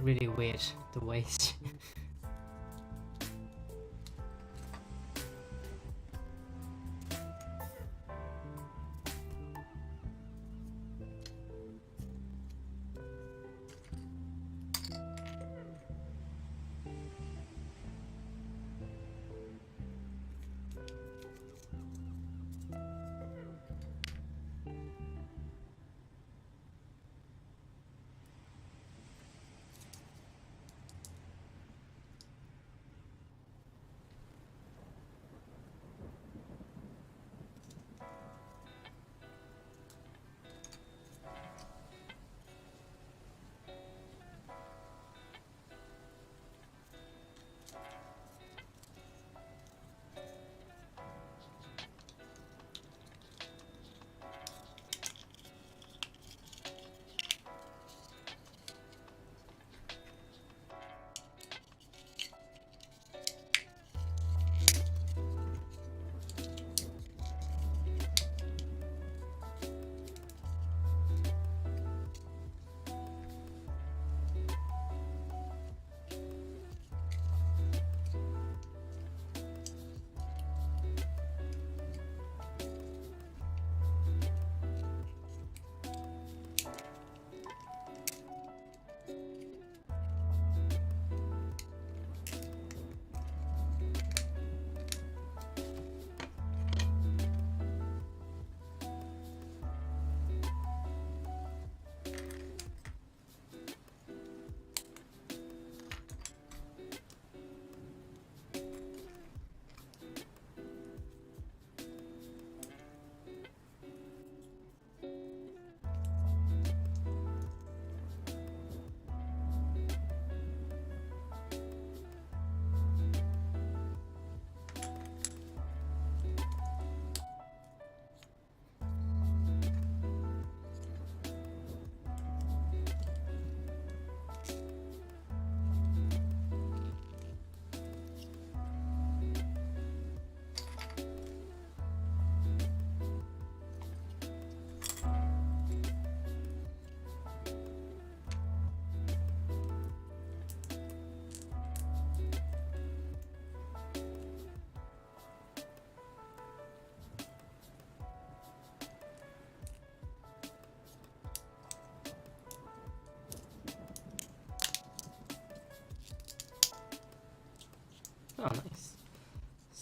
Really weird the waste.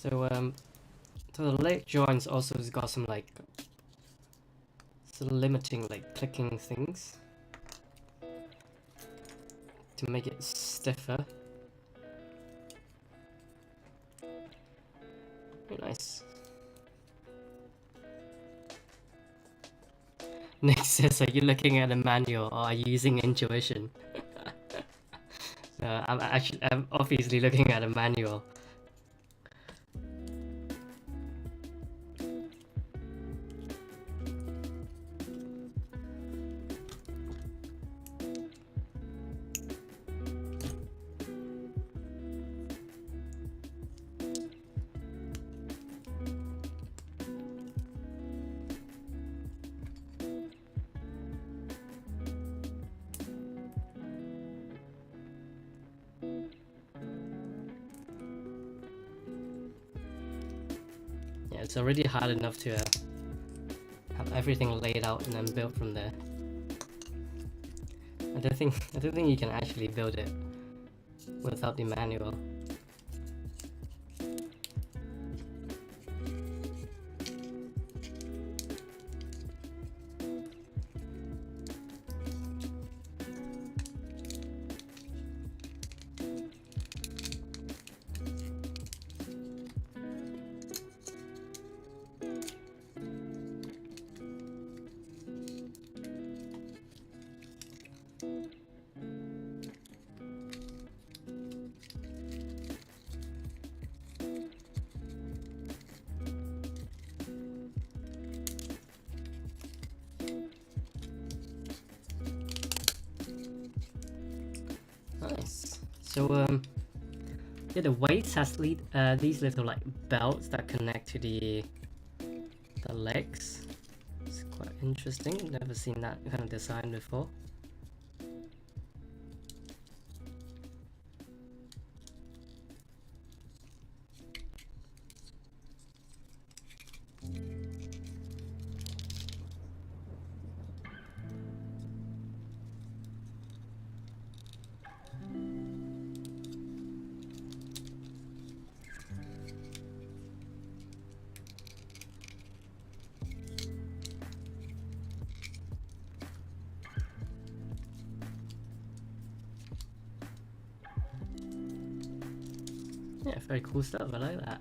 So the leg joints also has got some like limiting like clicking things to make it stiffer. Very nice. Nick says, are you looking at a manual or are you using intuition? No, I'm obviously looking at a manual. Yeah, it's already hard enough to have everything laid out and then build from there. I don't think you can actually build it without the manual. Nice. So yeah, the weights has these little like belts that connect to the legs. It's quite interesting. Never seen that kind of design before. Yeah, very cool stuff. I like that.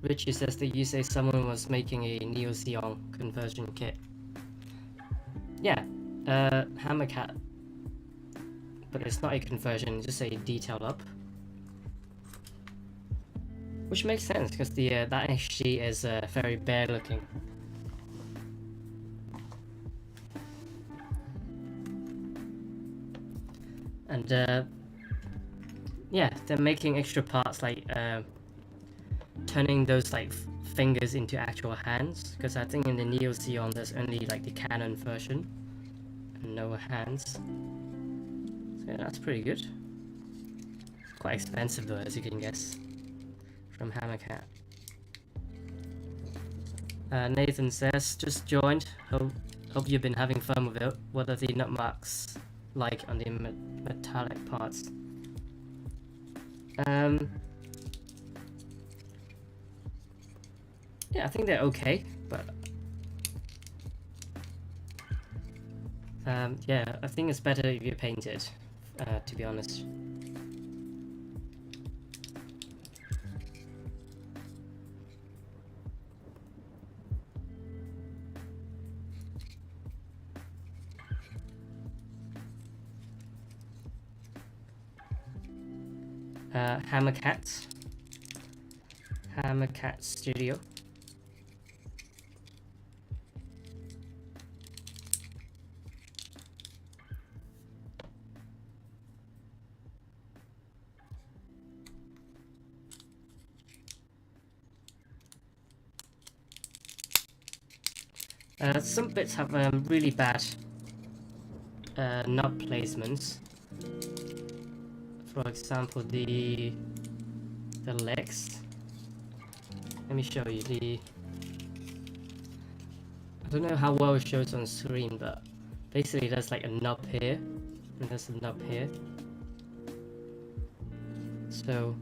Richie says that you say someone was making a Neo Xeon conversion kit. Yeah, Hammer Cat. But it's not a conversion, it's just a detail up. Which makes sense, because the that HG is very bare looking. And yeah, they're making extra parts like turning those like fingers into actual hands, because I think in the Neo Xeon there's only like the Canon version and no hands. So yeah, that's pretty good. Quite expensive though, as you can guess, from Hammercat. Nathan says, just joined. Hope you've been having fun with it. What are the nut marks like on the metallic parts? Yeah, I think they're okay, but yeah, I think it's better if you paint it, to be honest. Hammercat Studio. Some bits have really bad knob placements. For example, the legs. Let me show you the. I don't know how well it shows on screen, but basically there's like a knob here, and there's a knob here. So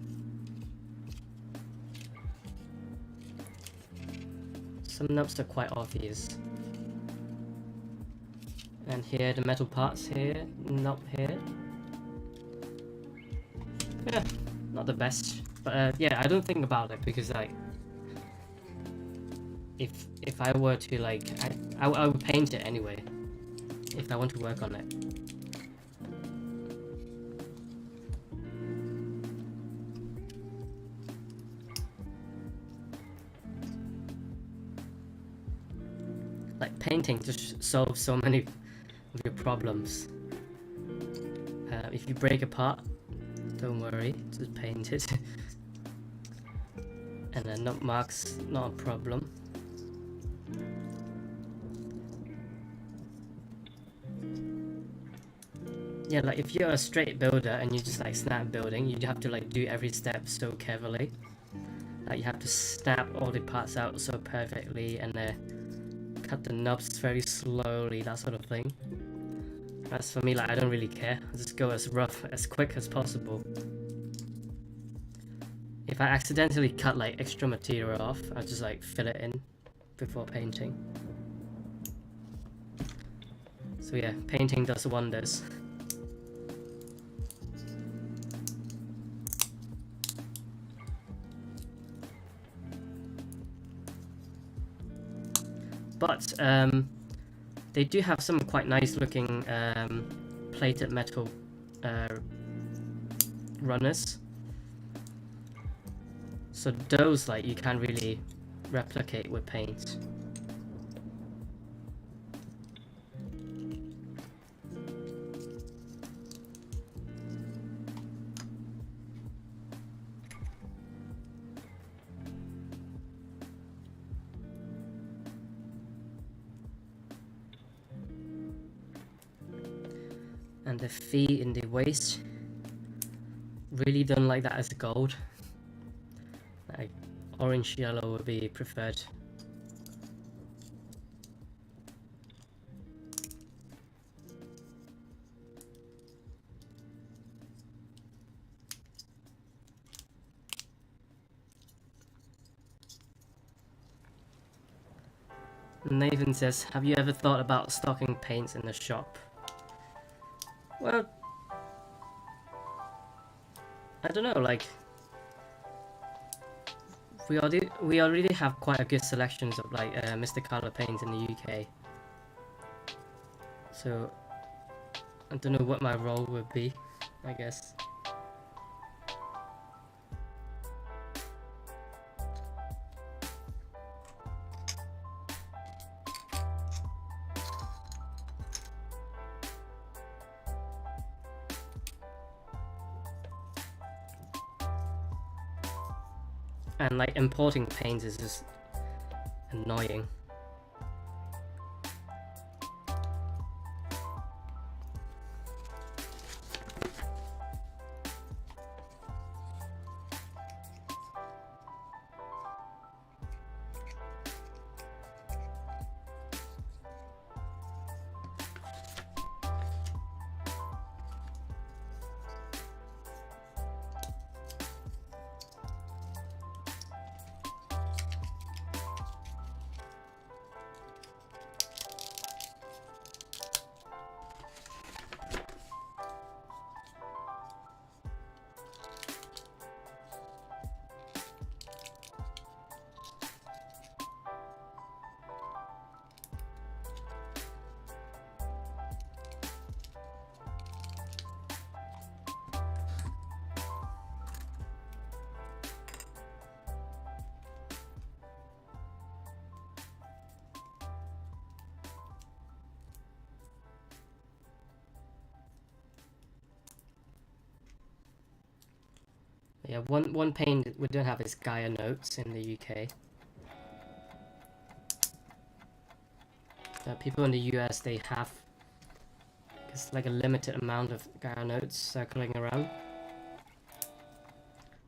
some knobs are quite obvious. And here, the metal parts here, knob here. Yeah, not the best, but yeah, I don't think about it because like, if I were to like, I would paint it anyway, if I want to work on it. Like painting just solves so many of your problems. If you break a part, don't worry, just paint it. And then knob marks, not a problem. Yeah, like if you're a straight builder and you just like snap building, you have to like do every step so carefully. Like you have to snap all the parts out so perfectly and cut the knobs very slowly, that sort of thing. As for me, like I don't really care. I just go as rough, as quick as possible. If I accidentally cut like extra material off, I just like fill it in before painting. So yeah, painting does wonders. But they do have some quite nice looking plated metal runners. So those like you can't really replicate with paint. And the feet in the waist, really don't like that as gold. Like orange yellow would be preferred. Nathan says, have you ever thought about stocking paints in the shop? Well, I don't know, like we already have quite a good selections of like Mr. Color paints in the UK. So I don't know what my role would be, I guess. And like importing paints is just annoying. Yeah, one paint we don't have is Gaia Notes in the UK. people in the US, they have it's like a limited amount of Gaia nodes circling around.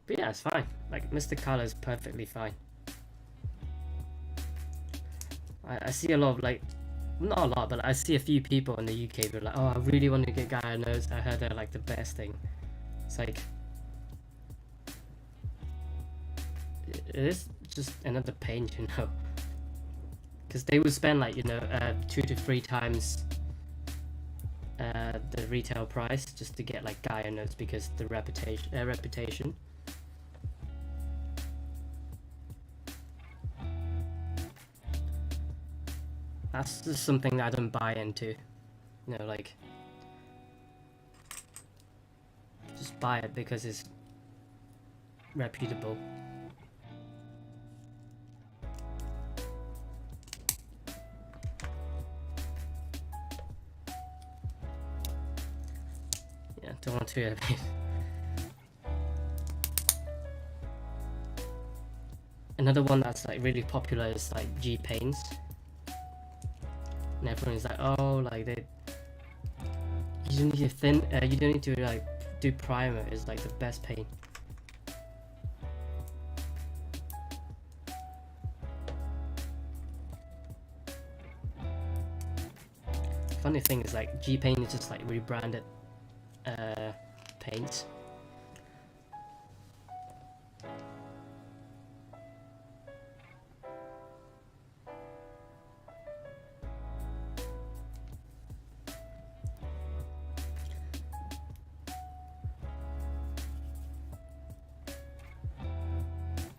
But yeah, it's fine. Like Mr. Color is perfectly fine. I see a lot of like, not a lot, but I see a few people in the UK who are like, oh, I really want to get Gaia nodes. I heard they're like the best thing. It's like, it is just another pain, you know. Because they would spend like, you know, 2 to 3 times the retail price just to get like Gaia nodes because the reputation. That's just something that I don't buy into. You know, like, just buy it because it's reputable. Yeah, don't want to. Another one that's like really popular is like G paints. And everyone's like, oh, like you don't need to you don't need to like do primer. It's like the best paint. Funny thing is like G paint is just like rebranded paints.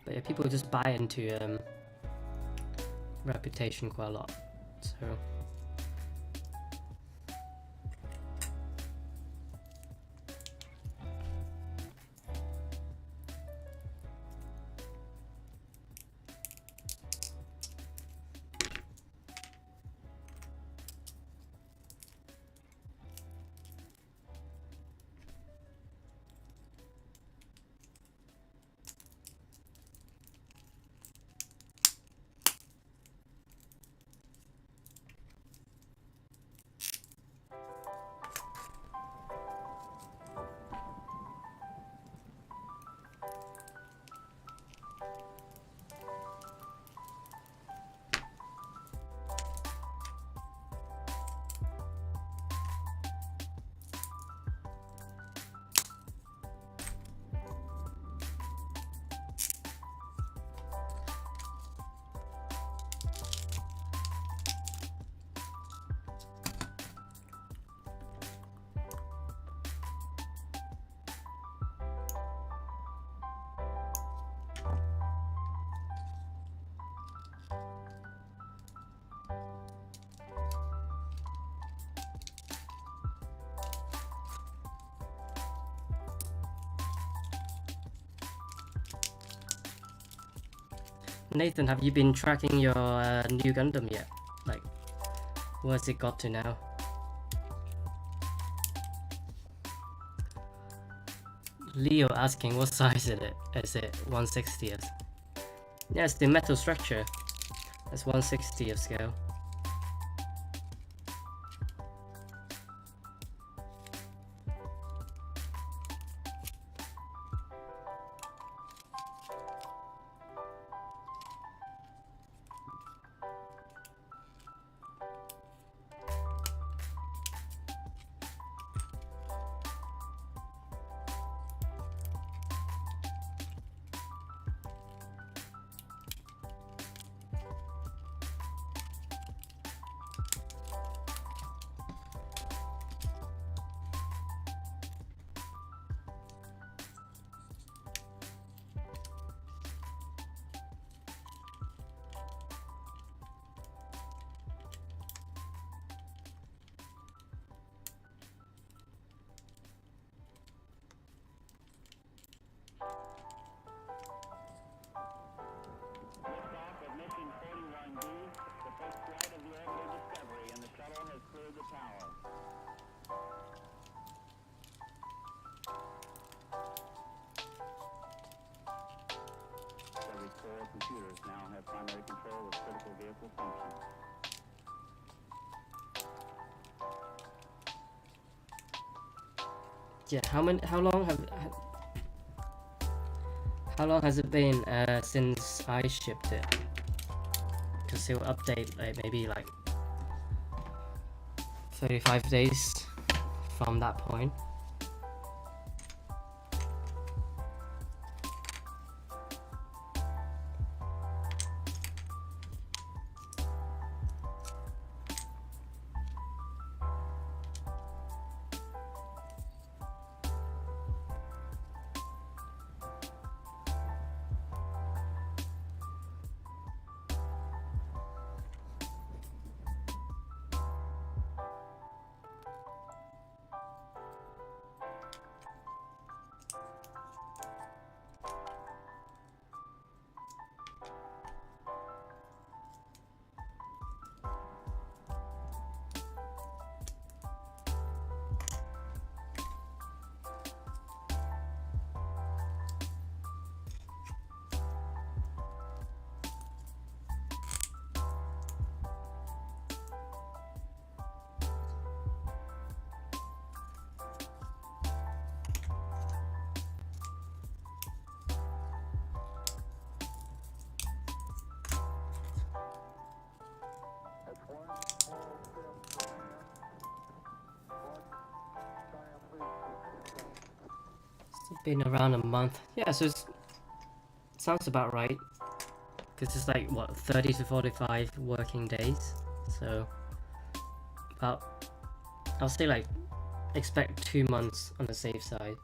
But yeah, people just buy into reputation quite a lot. So Nathan, have you been tracking your new Gundam yet? Like, where's it got to now? Leo asking what size is it? Is it 1/60th? Yes, the metal structure. That's 1/60th scale. Computers now have primary control of critical vehicle functions. yeah, how long has it been since I shipped it? Because it will update like maybe like 35 days from that point. It's been around a month. Yeah, so it sounds about right. Because it's like, what, 30 to 45 working days. So, about, I'll say like, expect 2 months on the safe side.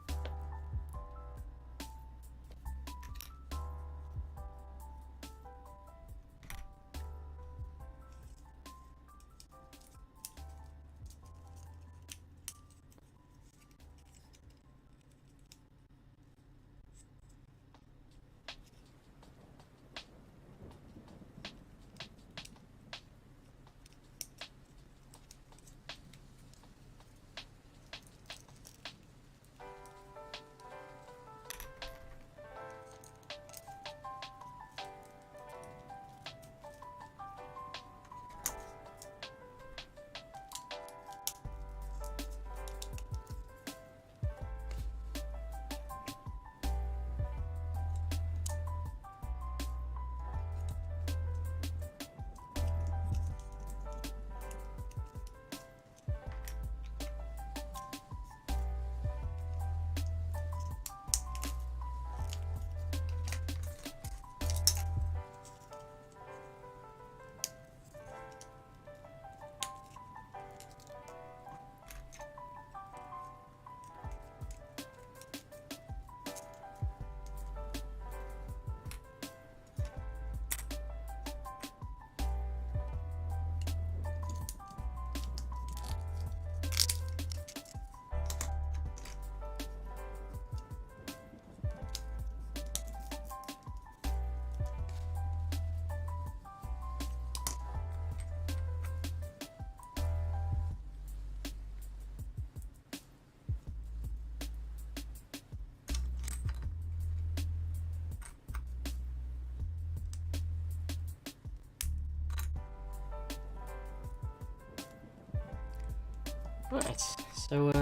Right, so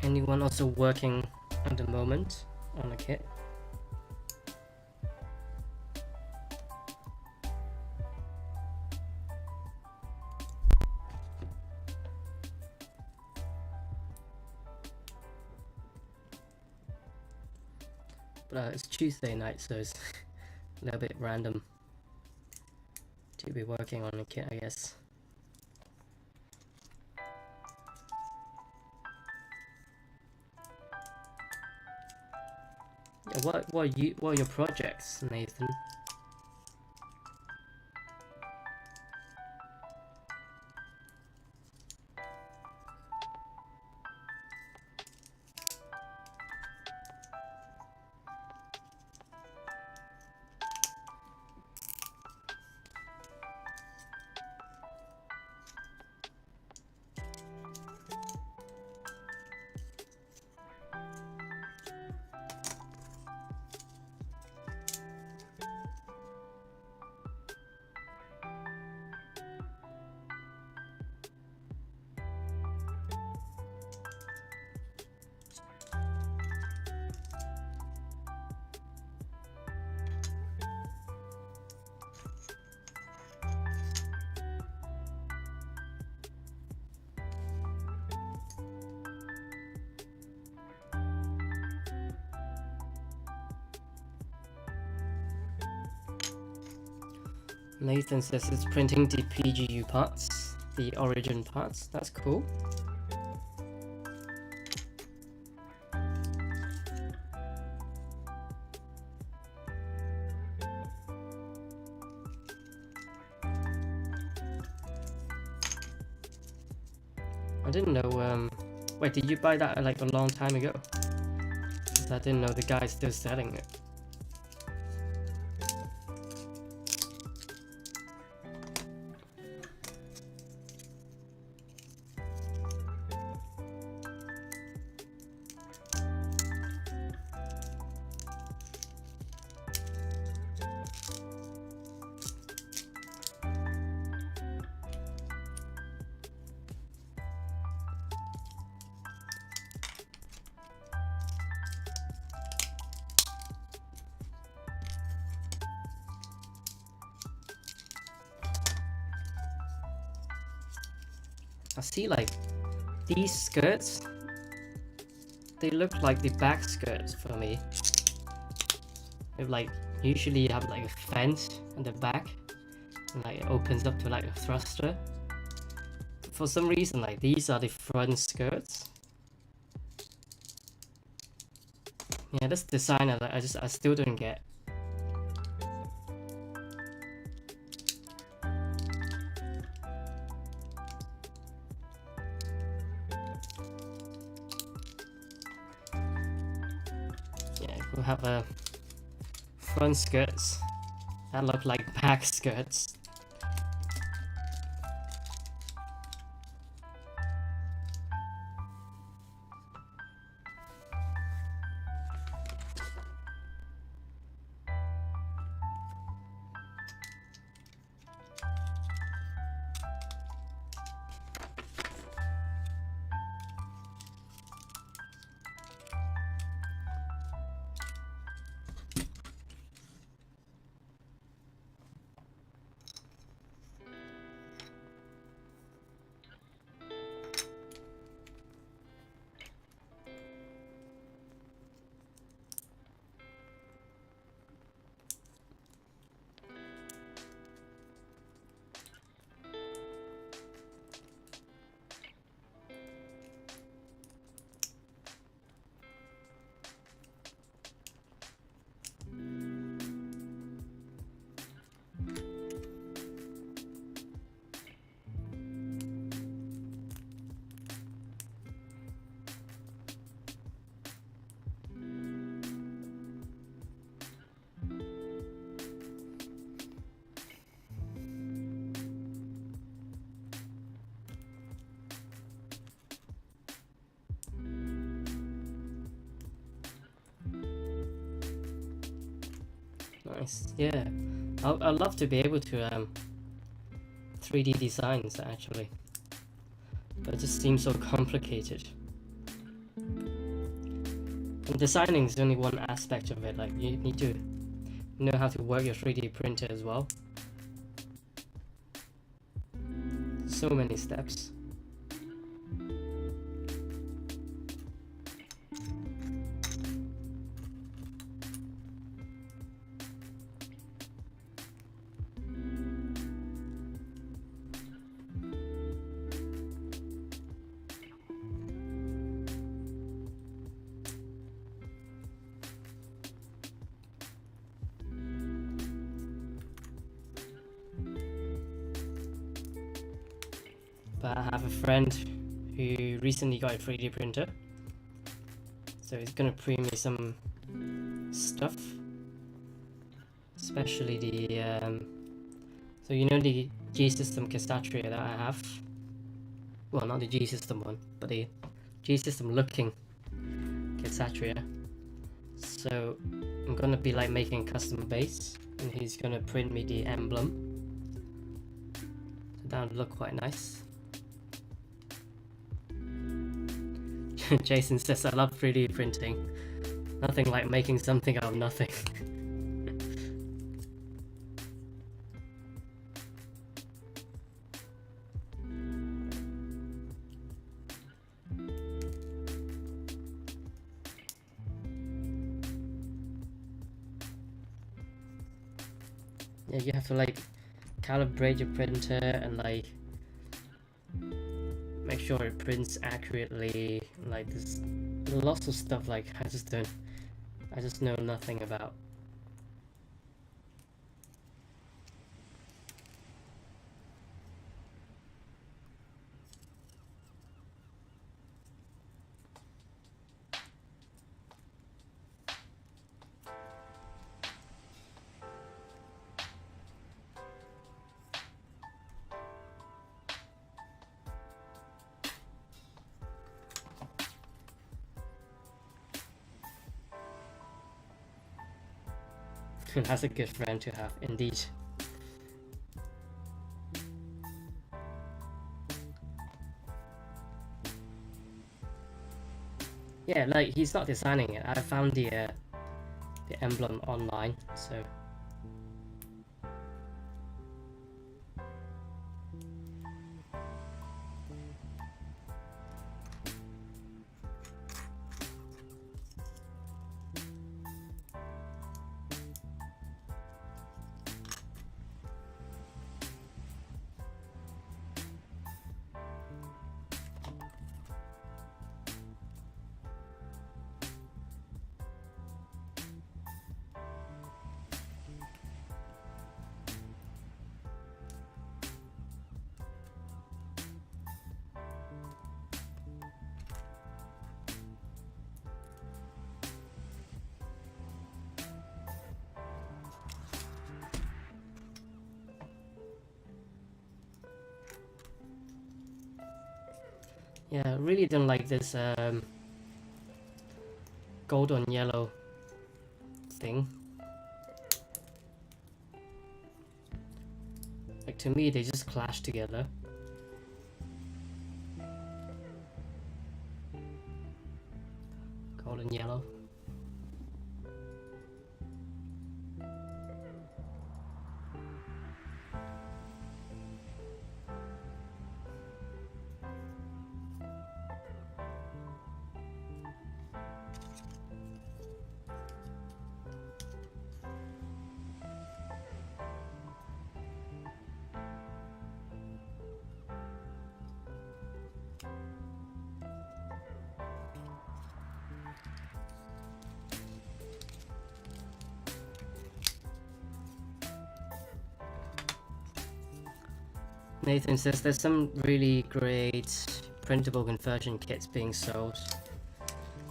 anyone also working at the moment on a kit? But it's Tuesday night, so it's a little bit random to be working on a kit, I guess. Yeah, what are your projects, Nathan? Nathan says it's printing the PGU parts, the origin parts. That's cool. I didn't know, wait, did you buy that like a long time ago? 'Cause I didn't know the guy's still selling it. I see like these skirts, they look like the back skirts for me. If like usually you have like a fence in the back and like it opens up to like a thruster. For some reason like these are the front skirts. Yeah, this design I still don't get. We'll have a front skirts that look like back skirts. Nice, yeah. I'd love to be able to 3D designs actually, but it just seems so complicated. And designing is only one aspect of it. Like you need to know how to work your 3D printer as well. So many steps. But I have a friend who recently got a 3D printer, so he's gonna print me some stuff, especially the so you know the G System Ksatria that I have, well not the G System one, but the G System looking Ksatria. So I'm gonna be like making a custom base, and he's gonna print me the emblem, so that would look quite nice. Jason says, I love 3D printing. Nothing like making something out of nothing. Yeah, you have to like calibrate your printer and like make sure it prints accurately. Like there's lots of stuff like I just know nothing about. That's a good friend to have, indeed. Yeah, like he's not designing it. I found the emblem online, so. Yeah, I really don't like this gold on yellow thing. Like to me, they just clash together. Gold and yellow. Nathan says there's some really great printable conversion kits being sold,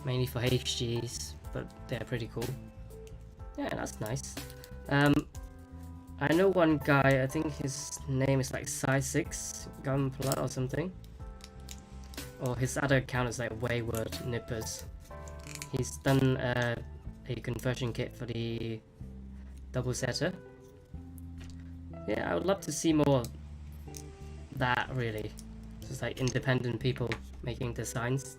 mainly for HGs, but they're pretty cool. Yeah, that's nice. I know one guy, I think his name is like size 6 Gunpla or something, or his other account is like Wayward Nippers. He's done a conversion kit for the double setter. Yeah, I would love to see more of that, really. Just like independent people making designs.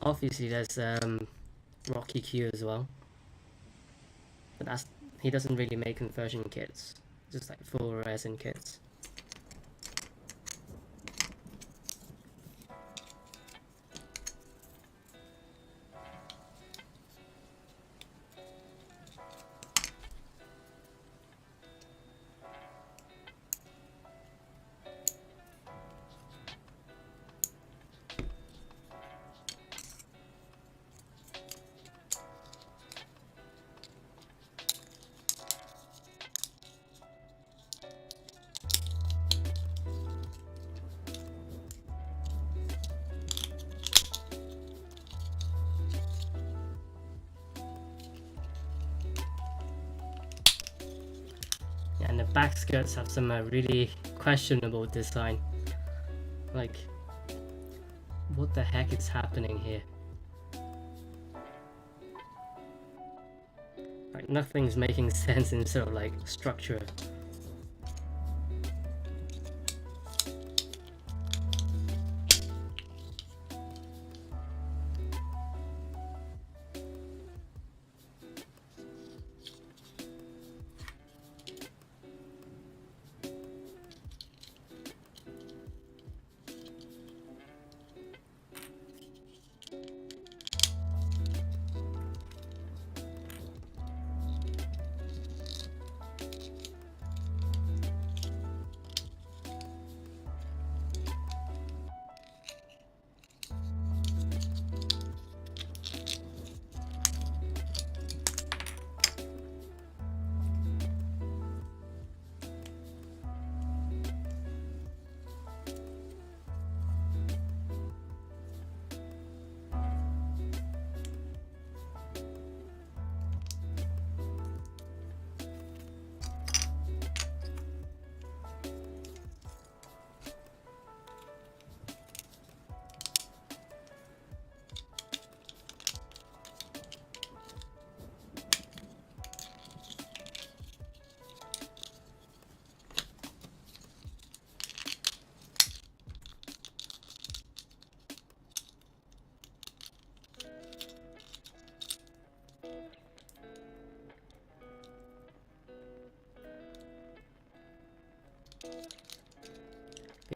Obviously there's Rocky Q as well, but he doesn't really make conversion kits, just like full resin kits. And the back skirts have some really questionable design. Like, what the heck is happening here? Like, nothing's making sense in sort of like structure.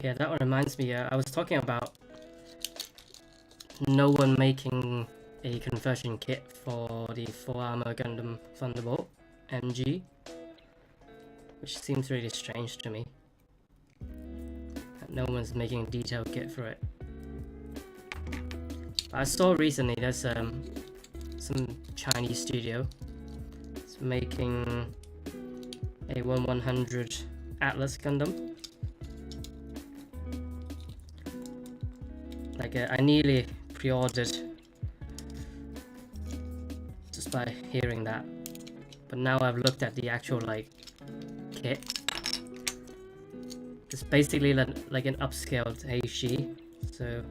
Yeah, that one reminds me, I was talking about no one making a conversion kit for the full armor Gundam Thunderbolt MG, which seems really strange to me. That no one's making a detailed kit for it. I saw recently there's some Chinese studio that's making a 1/100 Atlas Gundam. Like I nearly pre-ordered just by hearing that, but now I've looked at the actual like kit. It's basically like an upscaled HG, so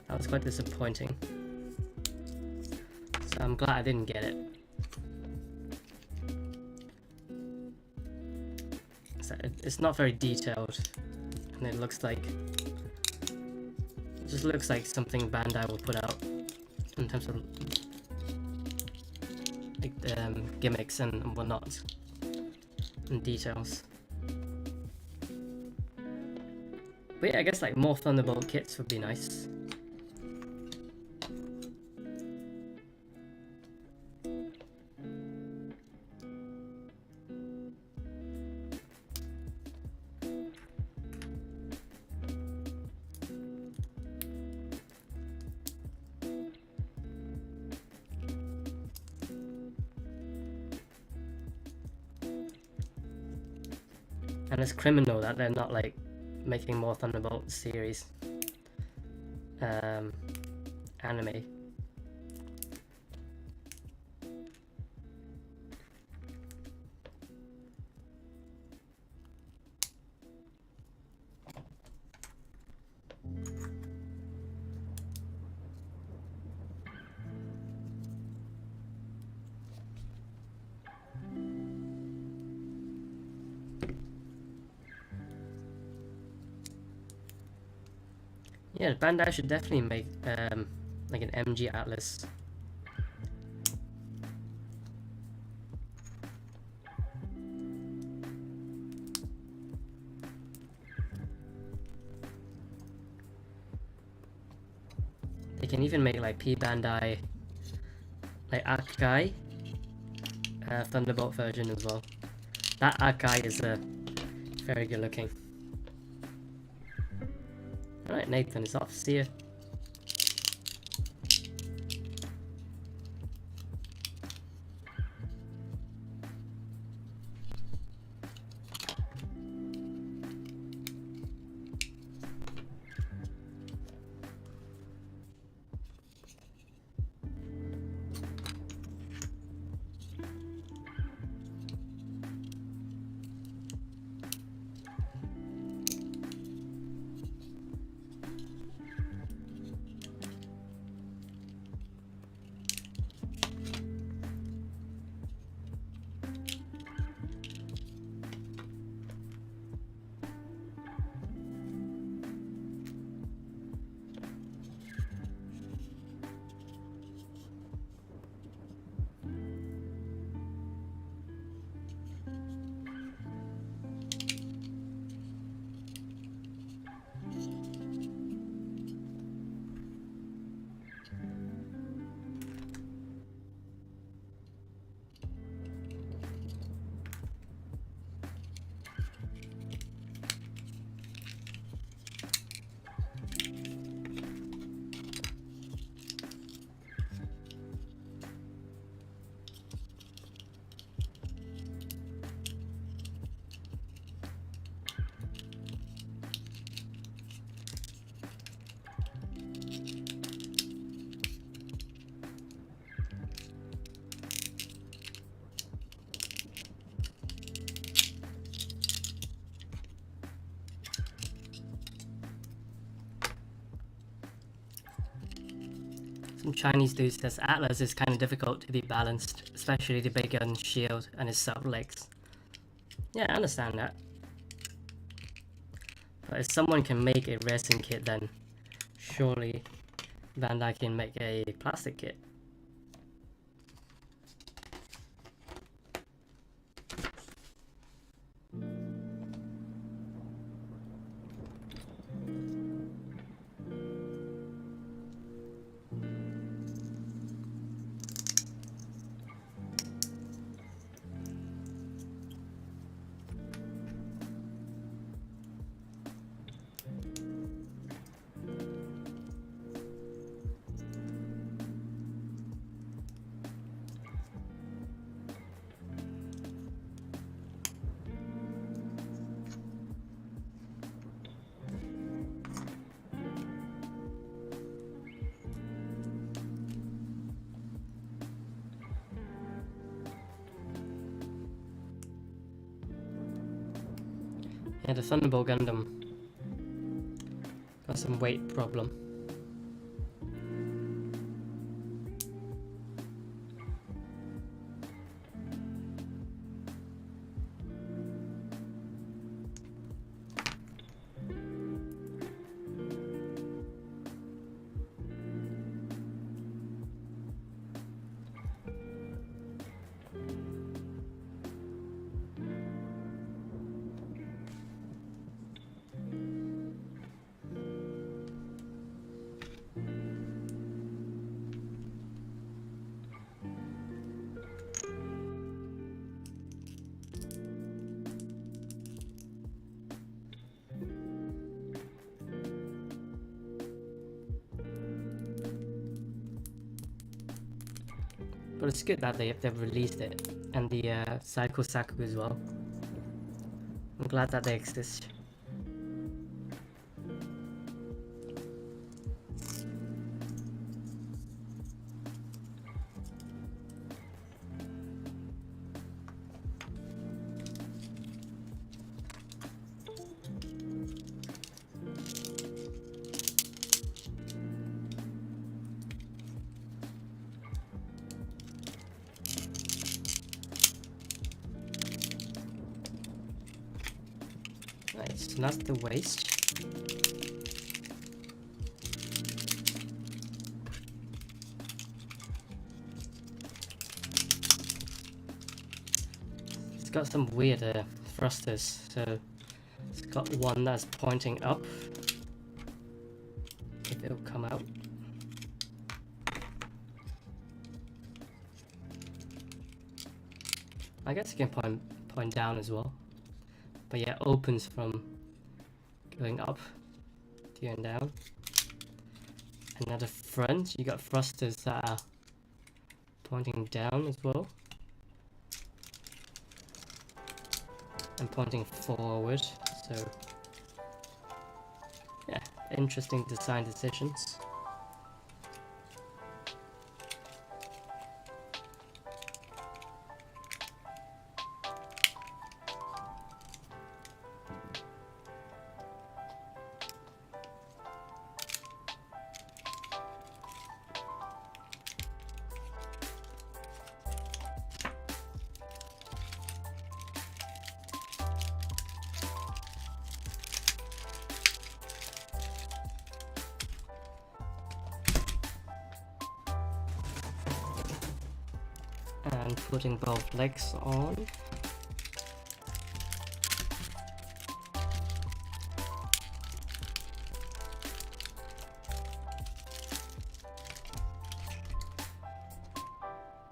that was quite disappointing. So I'm glad I didn't get it. So it's not very detailed, and it looks like just looks like something Bandai will put out in terms of like gimmicks and whatnot and details. But yeah, I guess like more Thunderbolt kits would be nice. And it's criminal that they're not like making more Thunderbolt series anime. Yeah, Bandai should definitely make like an MG Atlas. They can even make like P-Bandai, like Akai Thunderbolt version as well. That Akai is very good looking. Alright, Nathan is off. See ya. Some Chinese dude says Atlas is kind of difficult to be balanced, especially the big gun shield and his sub legs. Yeah, I understand that. But if someone can make a resin kit, then surely Bandai can make a plastic kit. Yeah, the Thunderbolt Gundam got some weight problem. But it's good that they've released it, and the Psycho Saku as well. I'm glad that they exist. Right, so that's the waist. It's got some weird thrusters, so it's got one that's pointing up, if it'll come out. I guess you can point down as well. But yeah, it opens from going up to going down. And at the front, you got thrusters that are pointing down as well. And pointing forward, so yeah, interesting design decisions. And putting both legs on.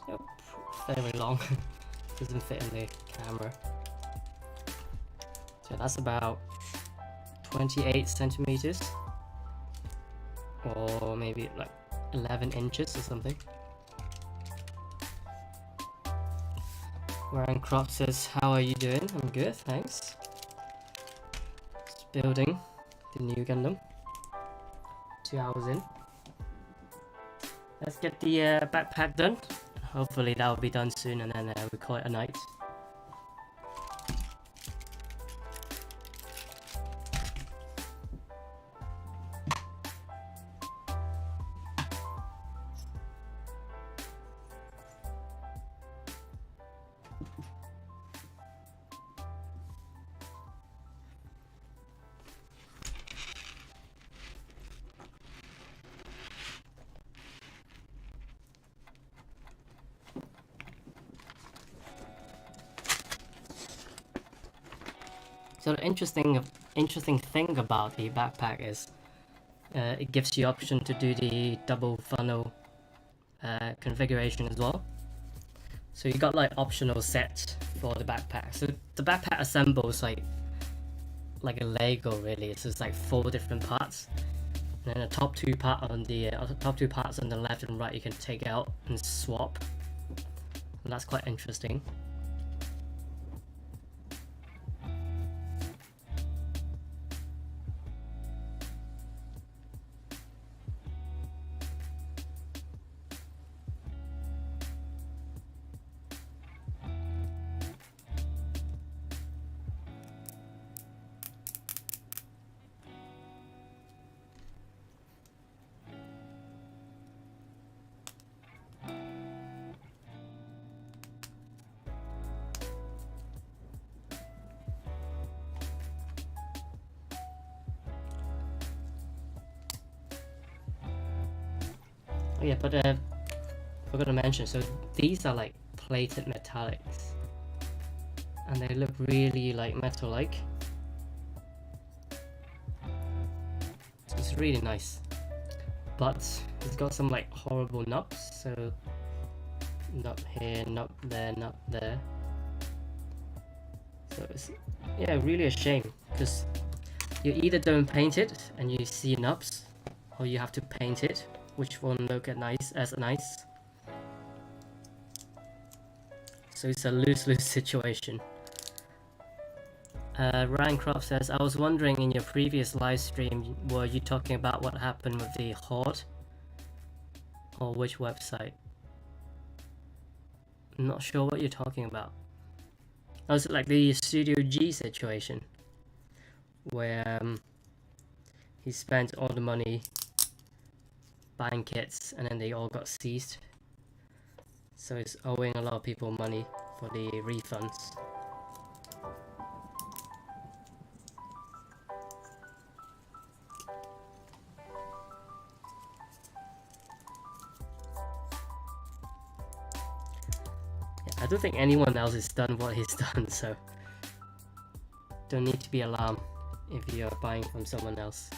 Yep, very long. Doesn't fit in the camera. So that's about 28 centimeters, or maybe like 11 inches or something. Wearing Crop says, how are you doing? I'm good, thanks. Just building the new Gundam. 2 hours in. Let's get the backpack done. Hopefully that will be done soon, and then we call it a night. So the interesting thing about the backpack is it gives you option to do the double funnel configuration as well. So you got like optional sets for the backpack. So the backpack assembles like a Lego really. It's just like 4 different parts, and then the top two parts on the left and right you can take out and swap, and that's quite interesting. Oh yeah, but forgot to mention. So these are like plated metallics, and they look really like metal-like. So it's really nice, but it's got some like horrible nubs. So nub here, nub there, nub there. So it's, yeah, really a shame, because you either don't paint it and you see nubs, or you have to paint it, which won't look as nice. So it's a lose-lose situation. Ryan Croft says, I was wondering in your previous live stream, were you talking about what happened with the Horde? Or which website? I'm not sure what you're talking about. Oh, is it like the Studio G situation? Where he spent all the money buying kits and then they all got seized. So it's owing a lot of people money for the refunds. I don't think anyone else has done what he's done, so don't need to be alarmed if you're buying from someone else.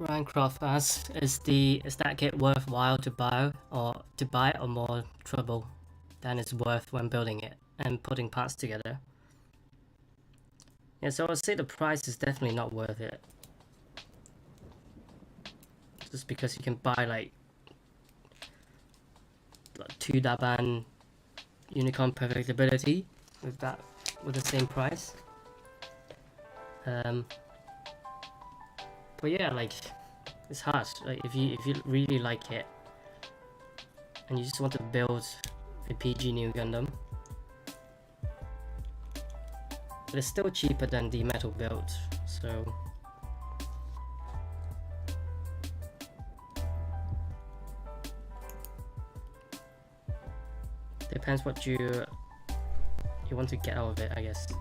Rancroft asks, is that kit worthwhile to buy or more trouble than it's worth when building it and putting parts together? Yeah, so I'd say the price is definitely not worth it. Just because you can buy like 2 Daban Unicorn Perfectibility with the same price. But yeah, like it's hard. Like if you really like it and you just want to build a PG new Gundam, but it's still cheaper than the metal build, so depends what you want to get out of it, I guess.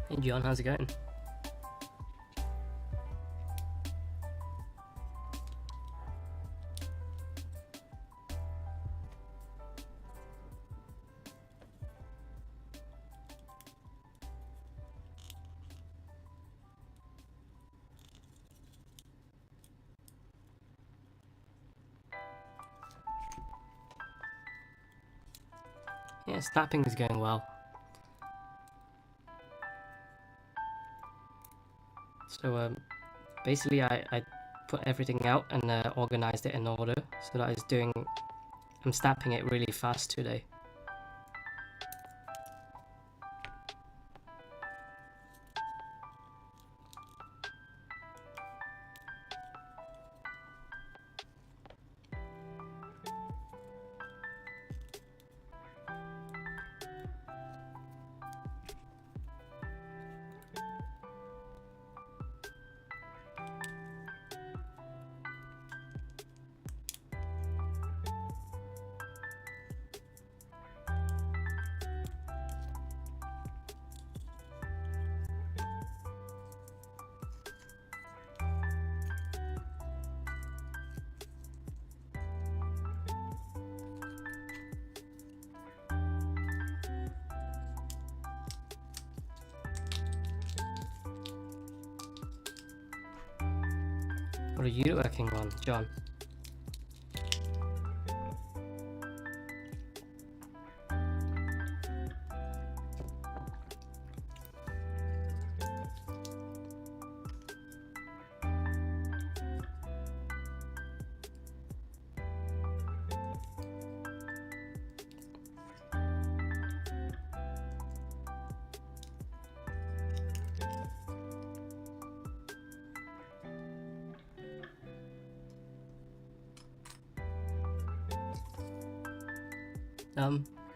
Hey John, how's it going? Yeah, snapping is going well. So basically I put everything out and organized it in order so that I'm snapping it really fast today. What are you working on, John?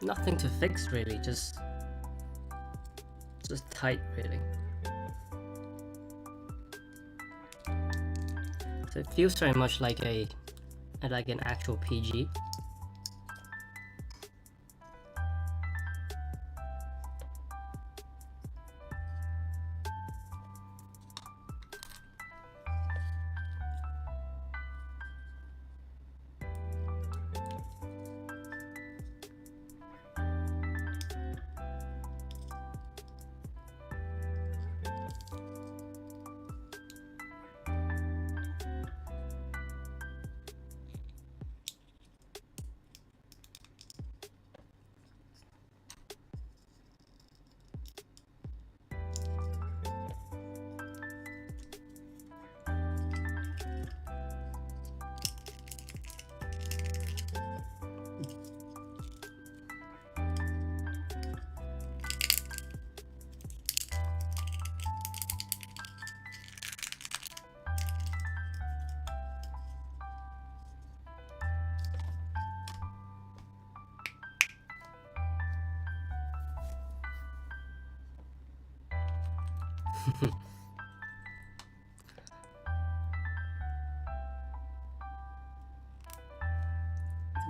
Nothing to fix really, just tight really. So it feels very much like an actual PG.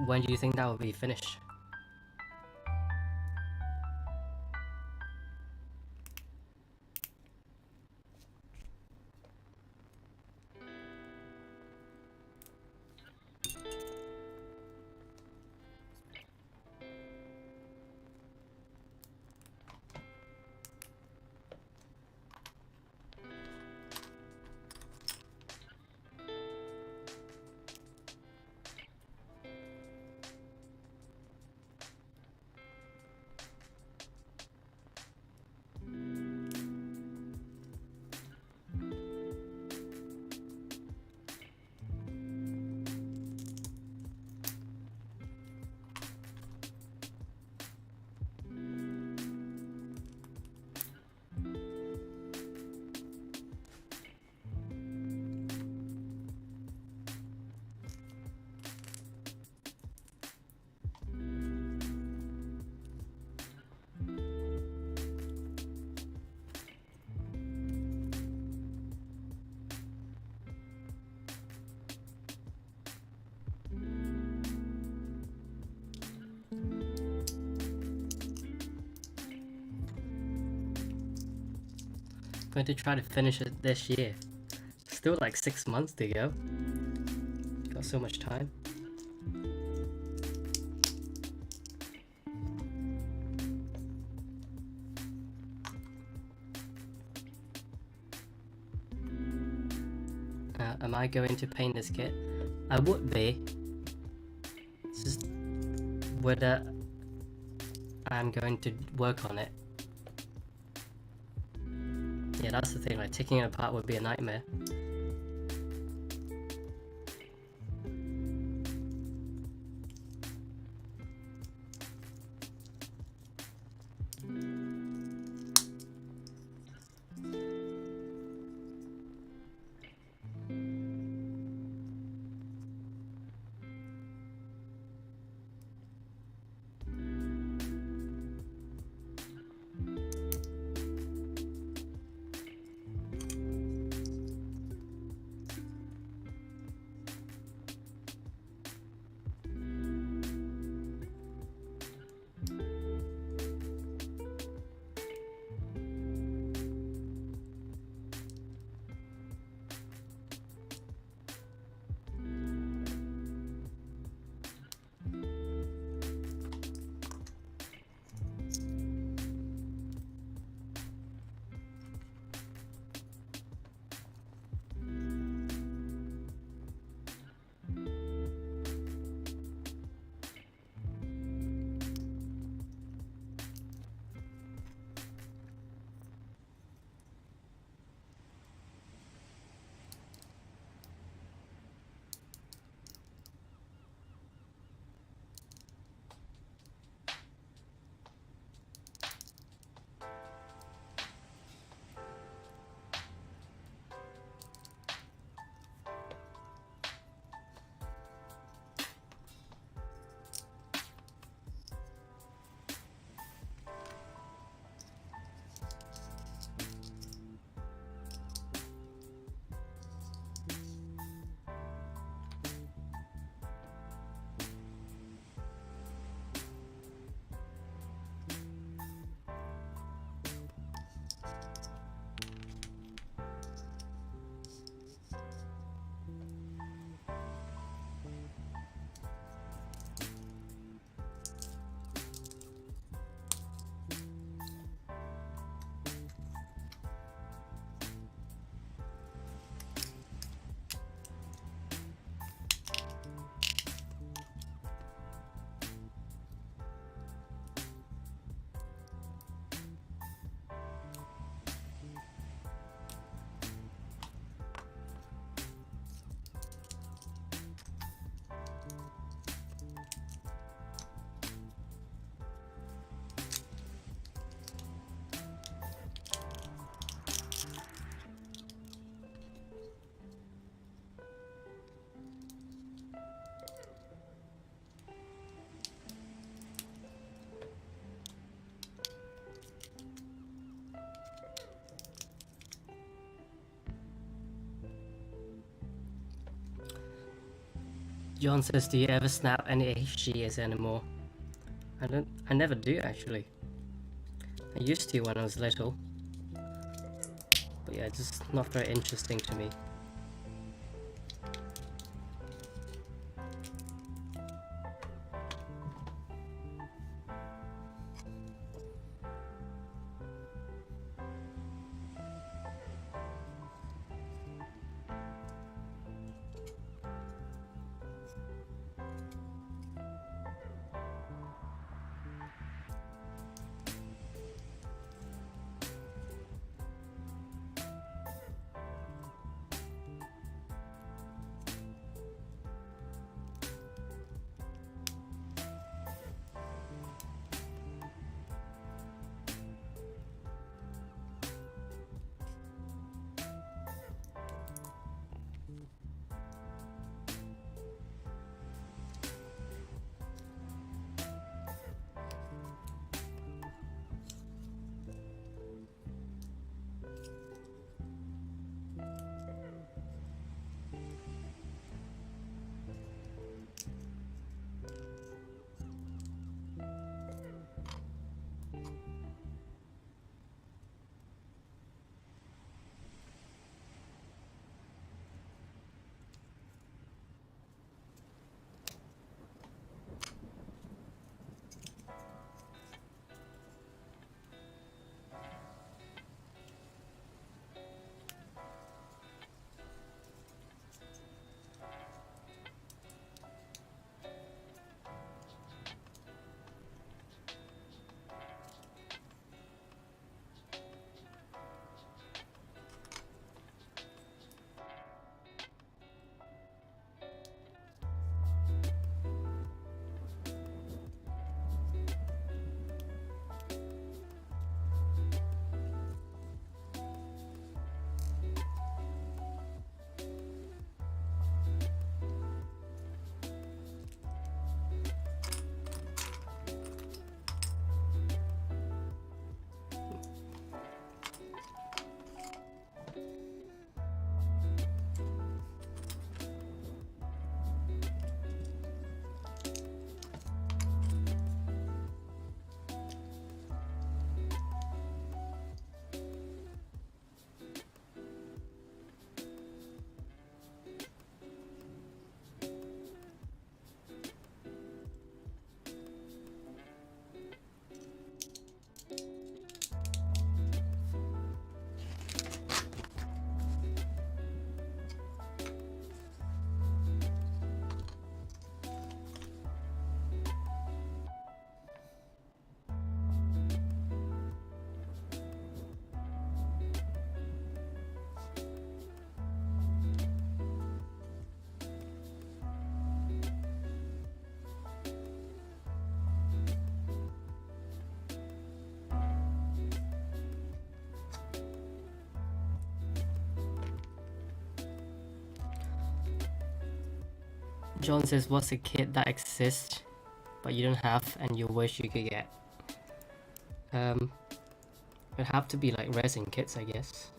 When do you think that will be finished? Going to try to finish it this year. Still like 6 months to go. Got so much time. Am I going to paint this kit? I would be. It's just whether I'm going to work on it. Yeah, that's the thing, like taking it apart would be a nightmare. John says, do you ever snap any HGs anymore? I never do actually. I used to when I was little. But yeah, it's just not very interesting to me. John says, what's a kit that exists but you don't have and you wish you could get? It'd have to be like resin kits, I guess.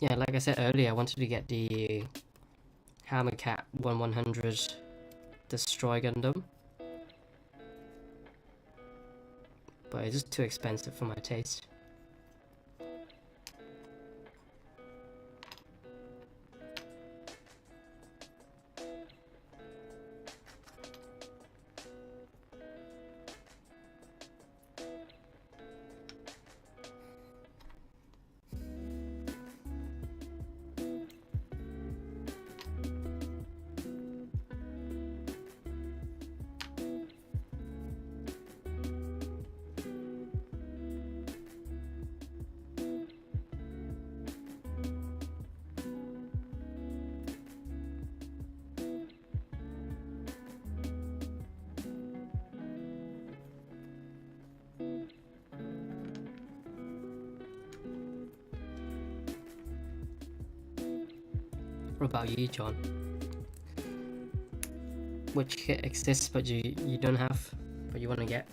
Yeah, like I said earlier, I wanted to get the Hammercat 1100 Destroy Gundam, but it's just too expensive for my taste. What about you, John? Which kit exists but you don't have, but you want to get?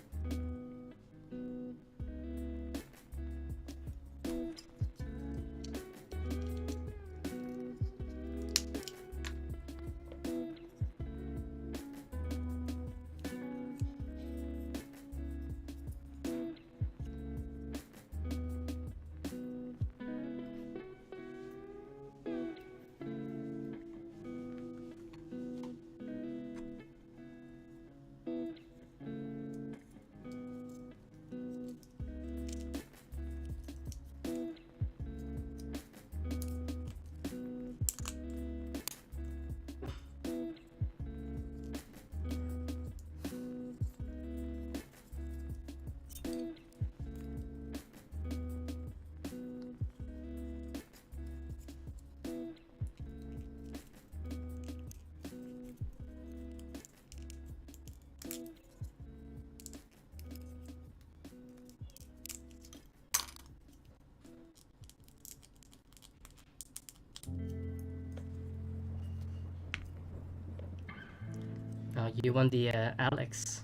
Oh, you want the Alex.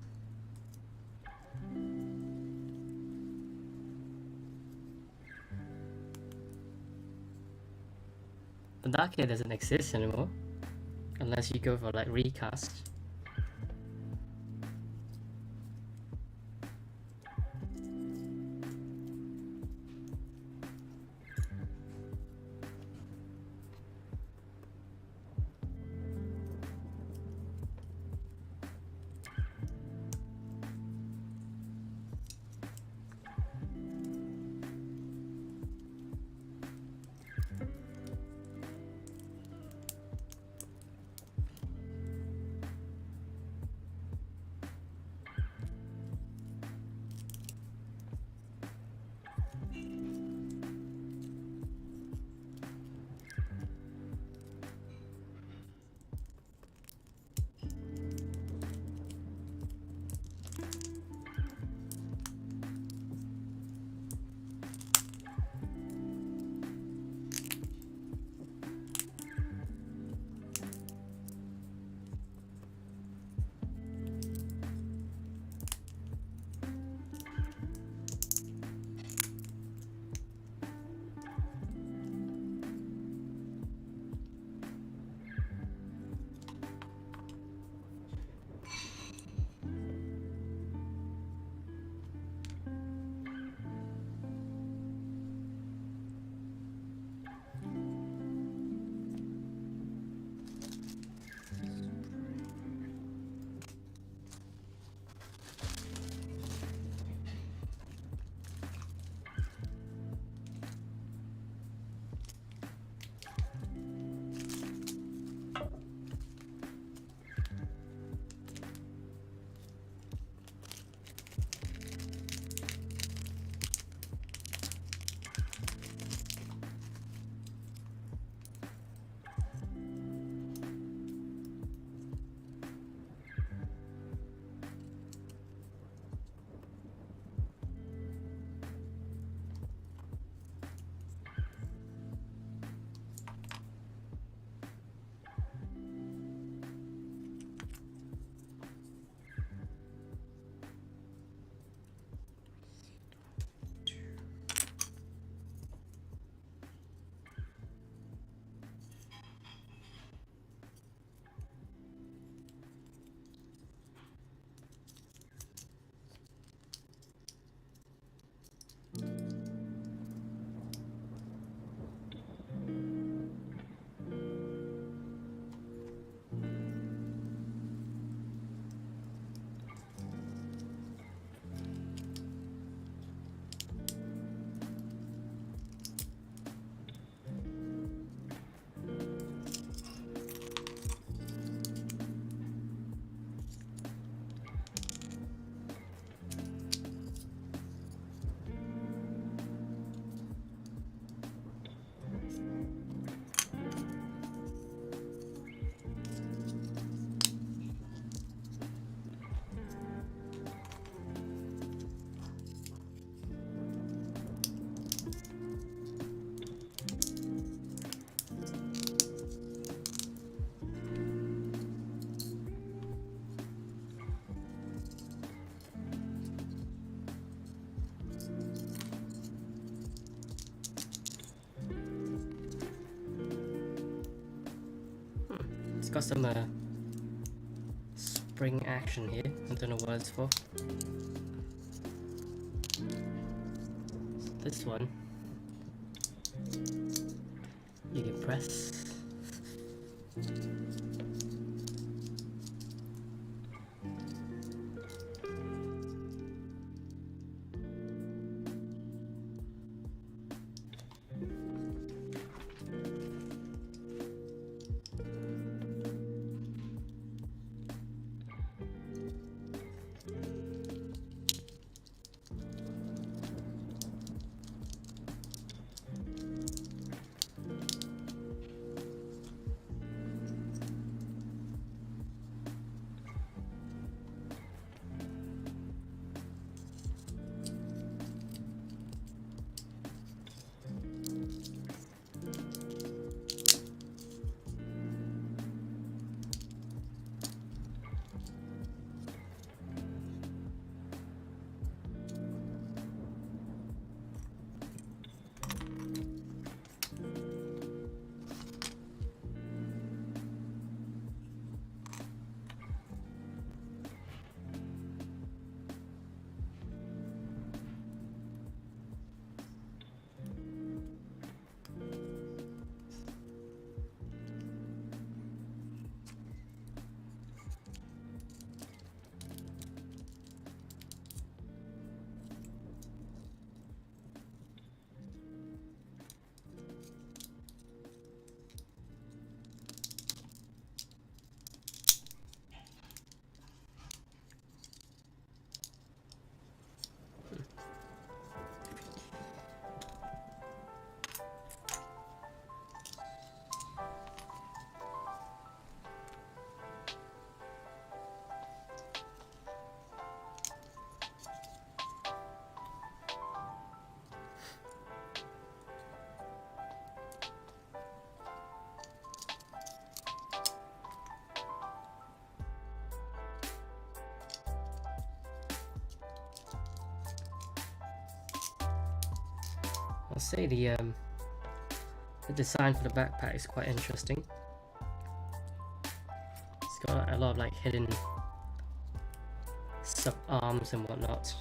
But that kid doesn't exist anymore. Unless you go for like recast. It's got some spring action here. I don't know what it's for. This one, you can press. I'll say the design for the backpack is quite interesting. It's got a lot of like hidden sub arms and whatnot.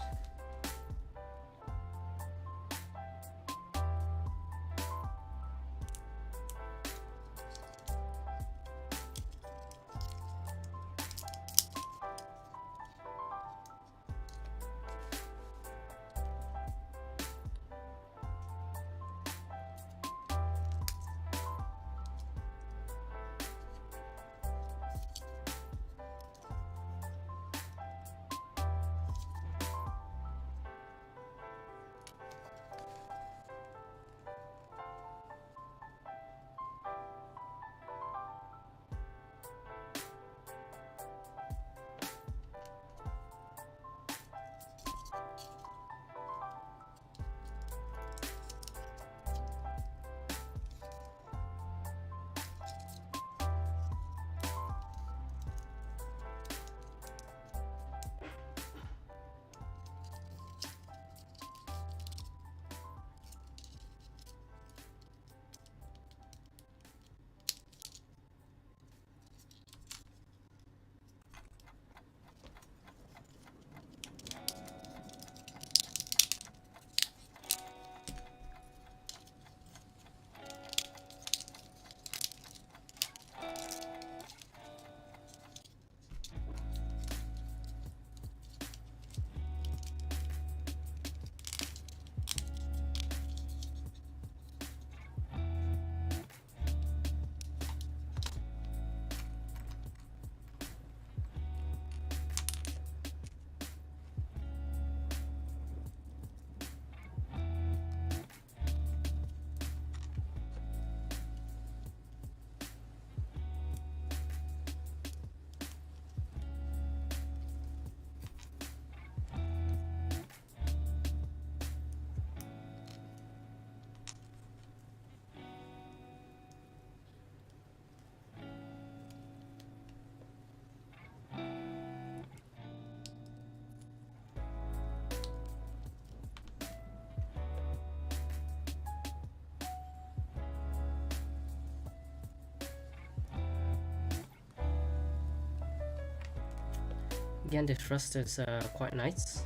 Again, the thrusters are quite nice.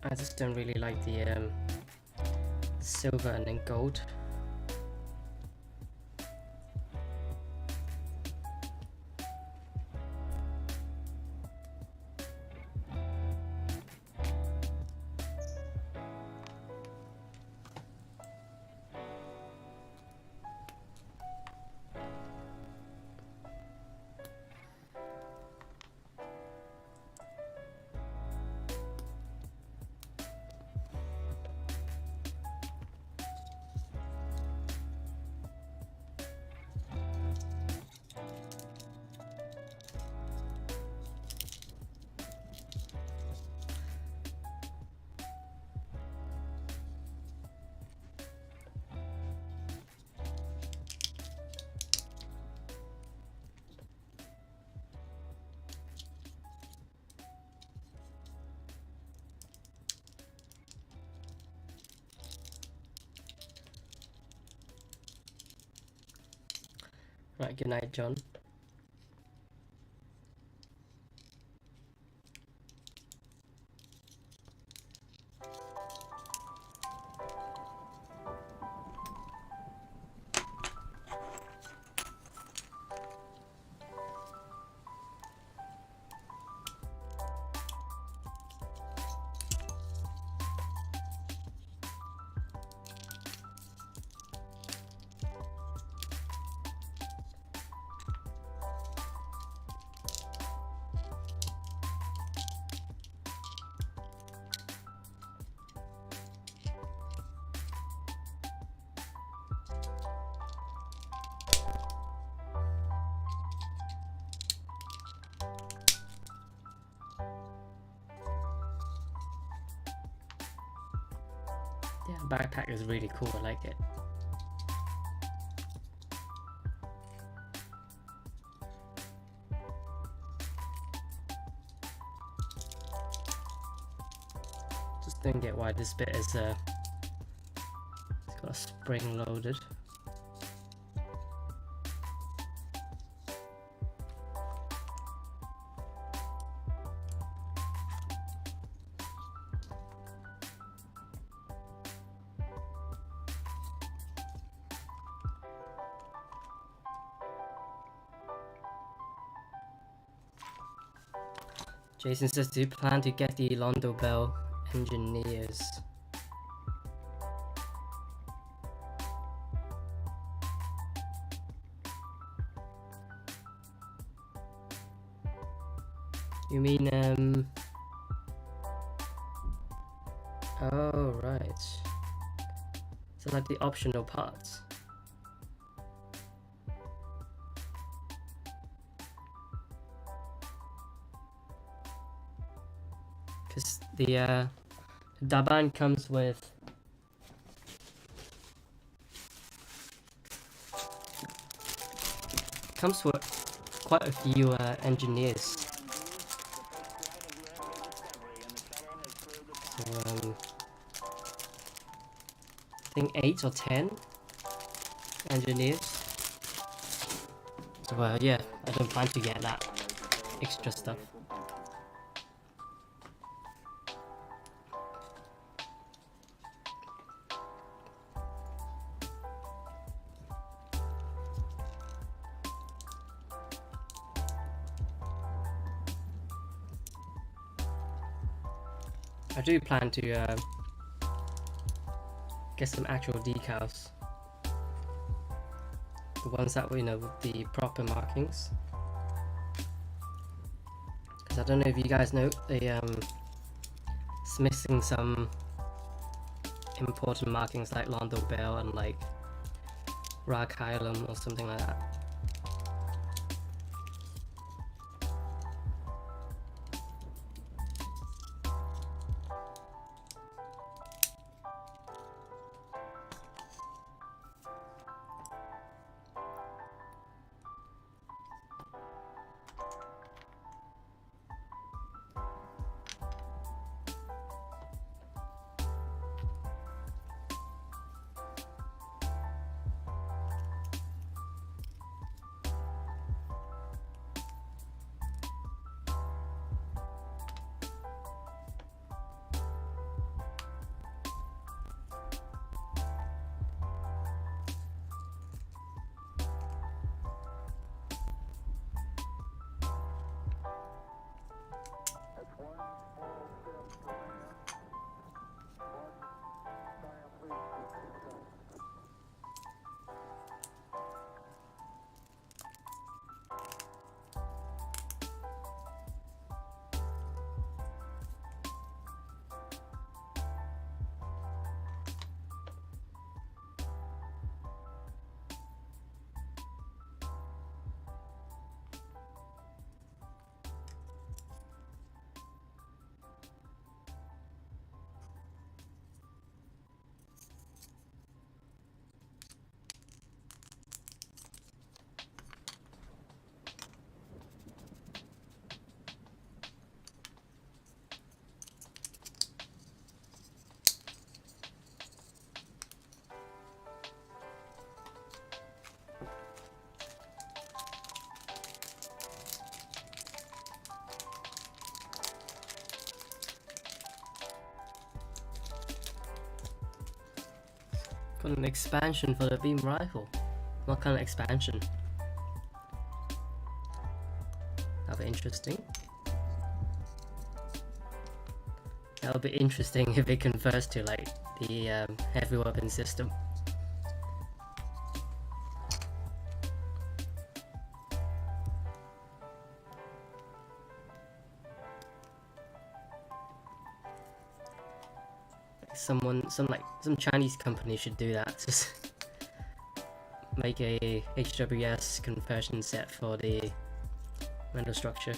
I just don't really like the silver and then gold. Right, good night, John. Yeah, backpack is really cool, I like it. don't get why this bit is it's got a spring loaded. Jason says, do you plan to get the Londo Bell engineers? You mean, oh, right. So like the optional parts. Because the Daban comes with quite a few engineers. So I think 8 or 10 engineers. So yeah, I don't plan to get that extra stuff. I do plan to get some actual decals, the ones that were, you know, with the proper markings. Because I don't know if you guys know, it's missing some important markings like Londo Bell and like Rakylum or something like that. Got an expansion for the beam rifle. What kind of expansion? That'll be interesting. That'll be interesting if it converts to like the heavy weapon system. Some Chinese company should do that. Just make a HWS conversion set for the metal structure.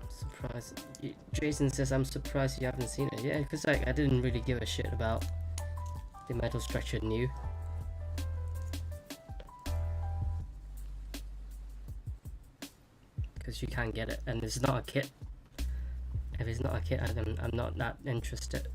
Surprised. Jason says, I'm surprised you haven't seen it. Yeah, because I didn't really give a shit about the metal structure new. because you can't get it, and it's not a kit. If it's not a kit, I'm not that interested.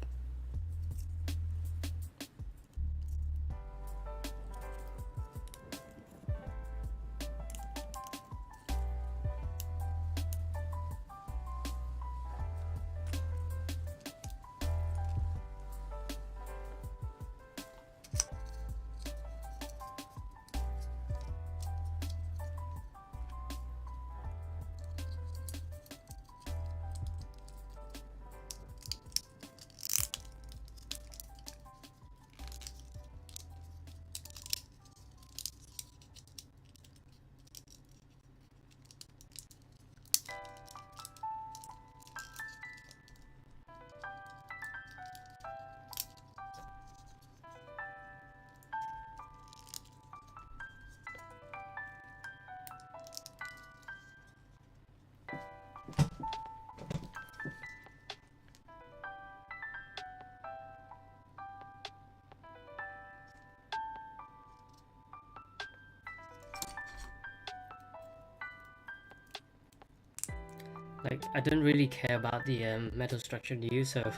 Like, I don't really care about the metal structure new, so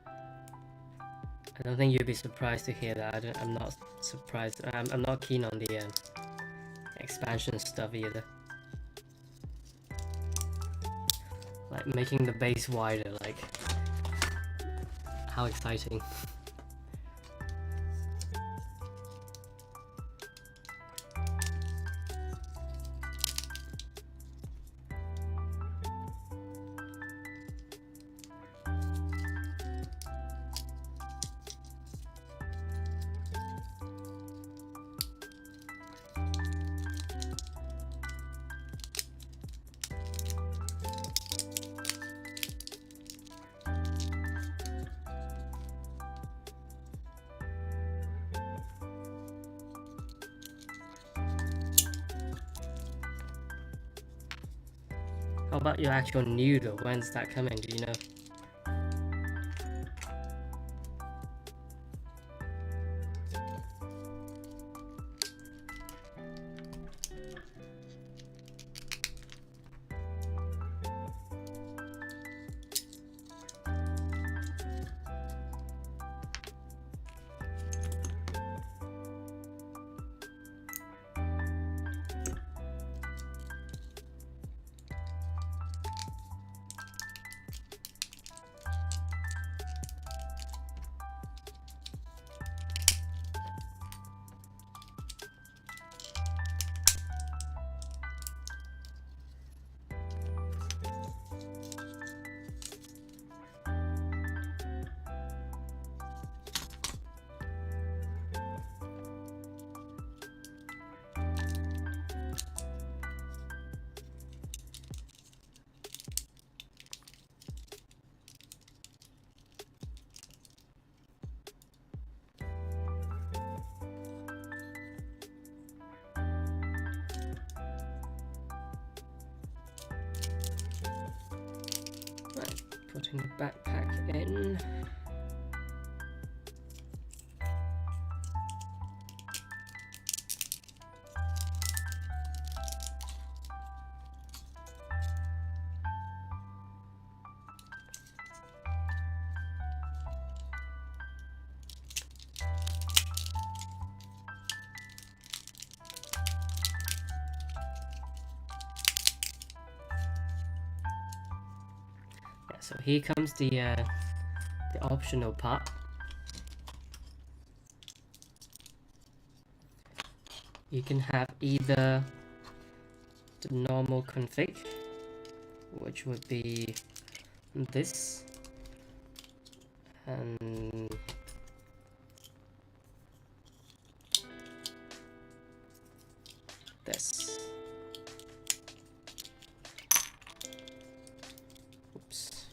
I don't think you'll be surprised to hear that. I'm not surprised. I'm not keen on the expansion stuff either. Like making the base wider, like how exciting. How about your actual new though? When's that coming? Do you know? Putting the backpack in. So here comes the optional part. You can have either the normal config, which would be this, and this. Oops.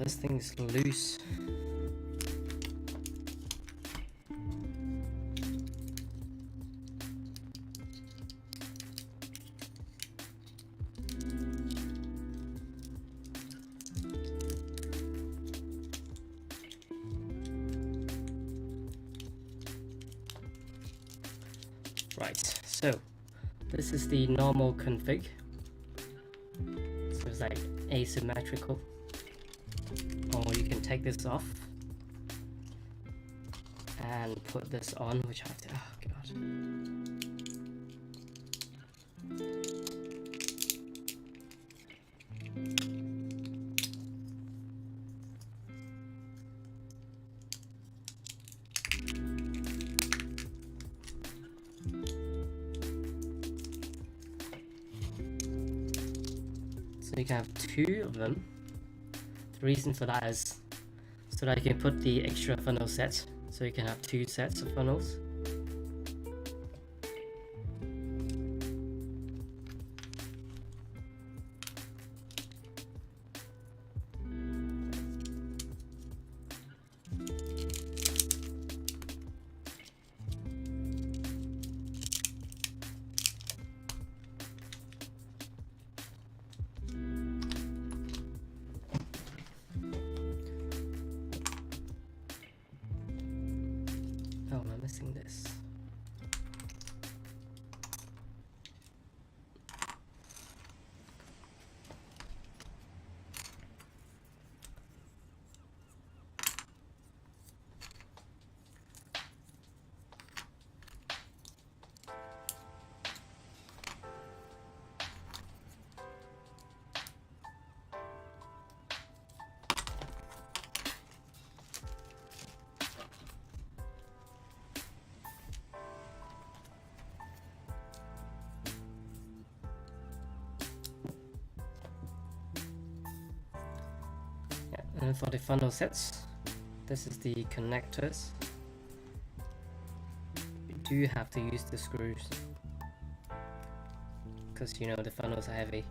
this thing is loose. Right, so this is the normal config. So it's like asymmetrical. Or you can take this off and put this on, which I have to, oh god. So you can have two of them. The reason for that is so that you can put the extra funnel set, so you can have two sets of funnels. Oh, am I missing this? And for the funnel sets, this is the connectors. You do have to use the screws because you know the funnels are heavy.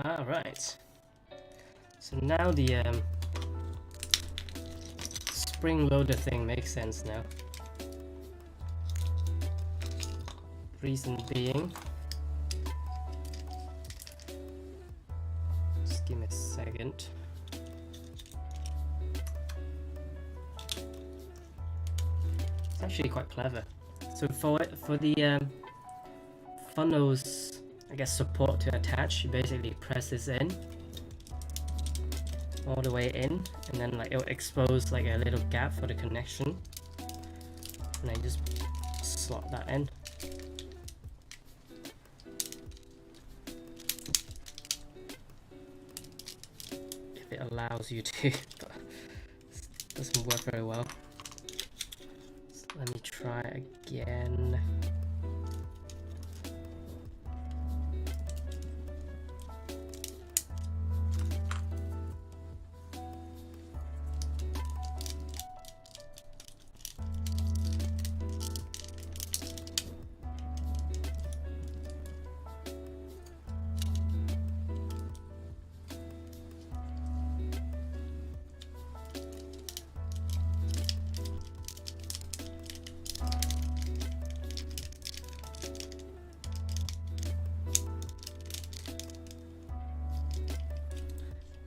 Right. So now the spring loader thing makes sense now. Reason being, just give me a second. It's actually quite clever. So for the funnels, I guess, support to attach, you basically press this in all the way in, and then like it'll expose like a little gap for the connection, and then just slot that in. If it allows you to, but it doesn't work very well. So let me try again.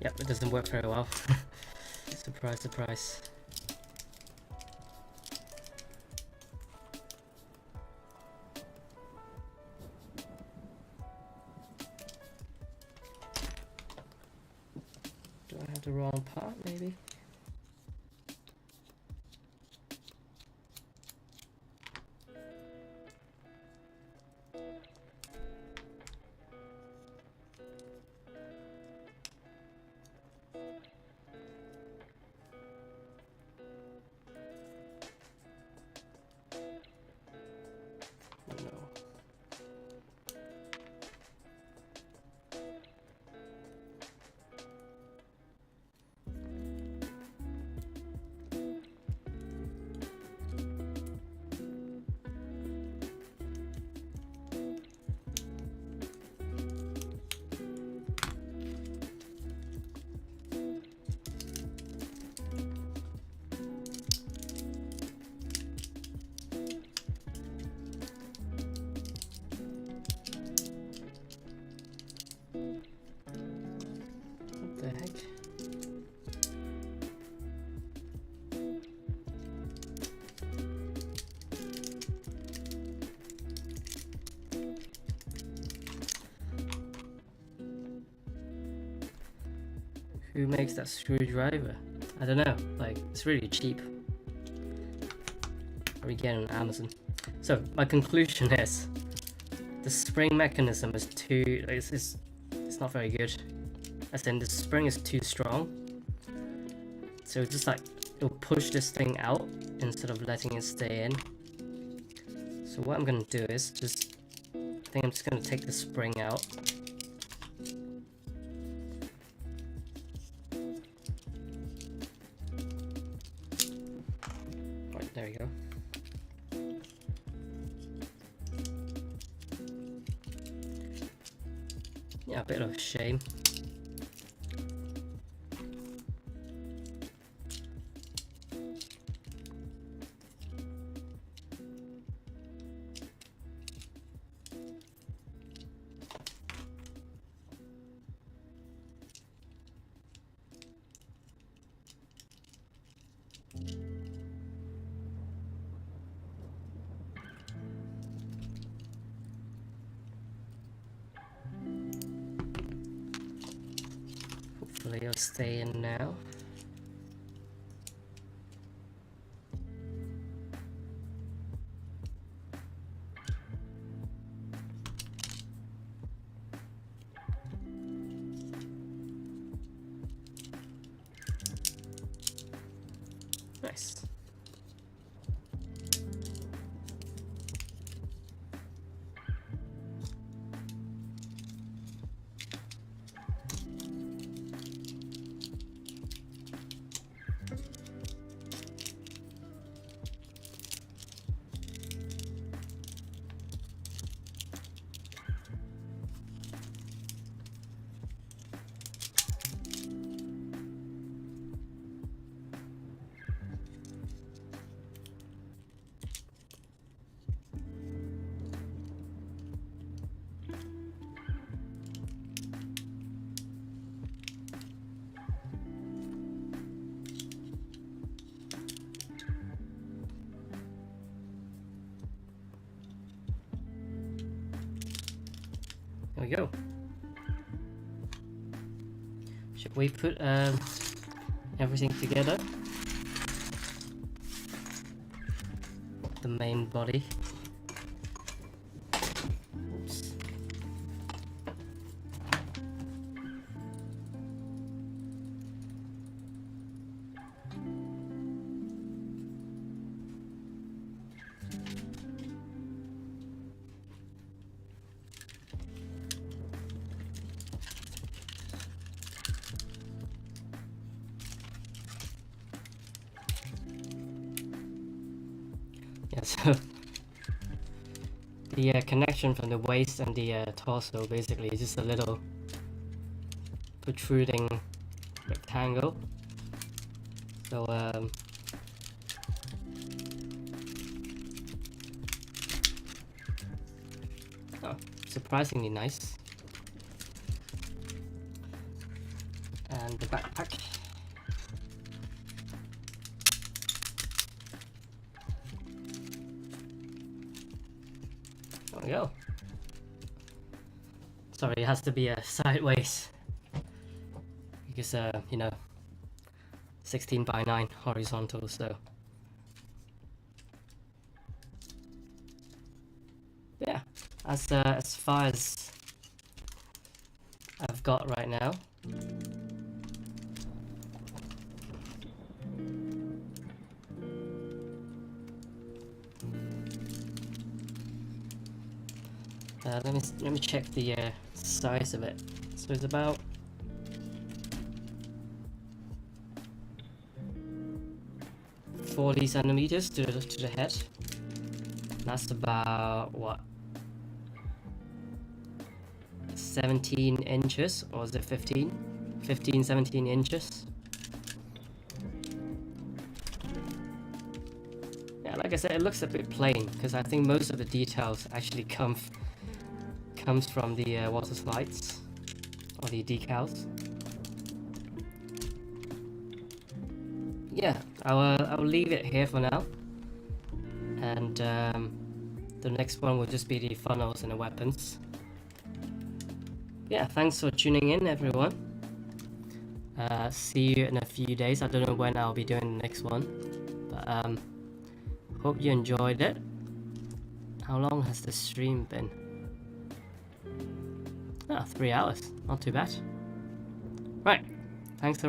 Yep, it doesn't work very well. Surprise, surprise. Do I have the wrong part, maybe? What the heck? Who makes that screwdriver? I don't know, like, it's really cheap. Or you get it on Amazon. So, my conclusion is, the spring mechanism is too, it's not very good. As in, the spring is too strong. So just like, it'll push this thing out instead of letting it stay in. So what I'm gonna do is just, I think I'm just gonna take the spring out. Right, there you go. Yeah, a bit of a shame. Hopefully it'll stay in now. Nice. There we go. Should we put everything together? The main body. Oops. Yeah, so the connection from the waist and the torso basically is just a little protruding rectangle. So oh, surprisingly nice. And the backpack. There we go. Sorry, it has to be sideways because you know, 16 by 9 horizontal. So yeah, as far as I've got right now. Let me check the size of it. So it's about 40 centimeters to the head. That's about what, 17 inches, or is it 15? 17 inches. Yeah, like I said, it looks a bit plain because I think most of the details actually comes from the water slides or the decals. Yeah, I'll leave it here for now, and the next one will just be the funnels and the weapons. Yeah, thanks for tuning in, everyone. See you in a few days. I don't know when I'll be doing the next one, but hope you enjoyed it. How long has the stream been? 3 hours, not too bad. Right, thanks for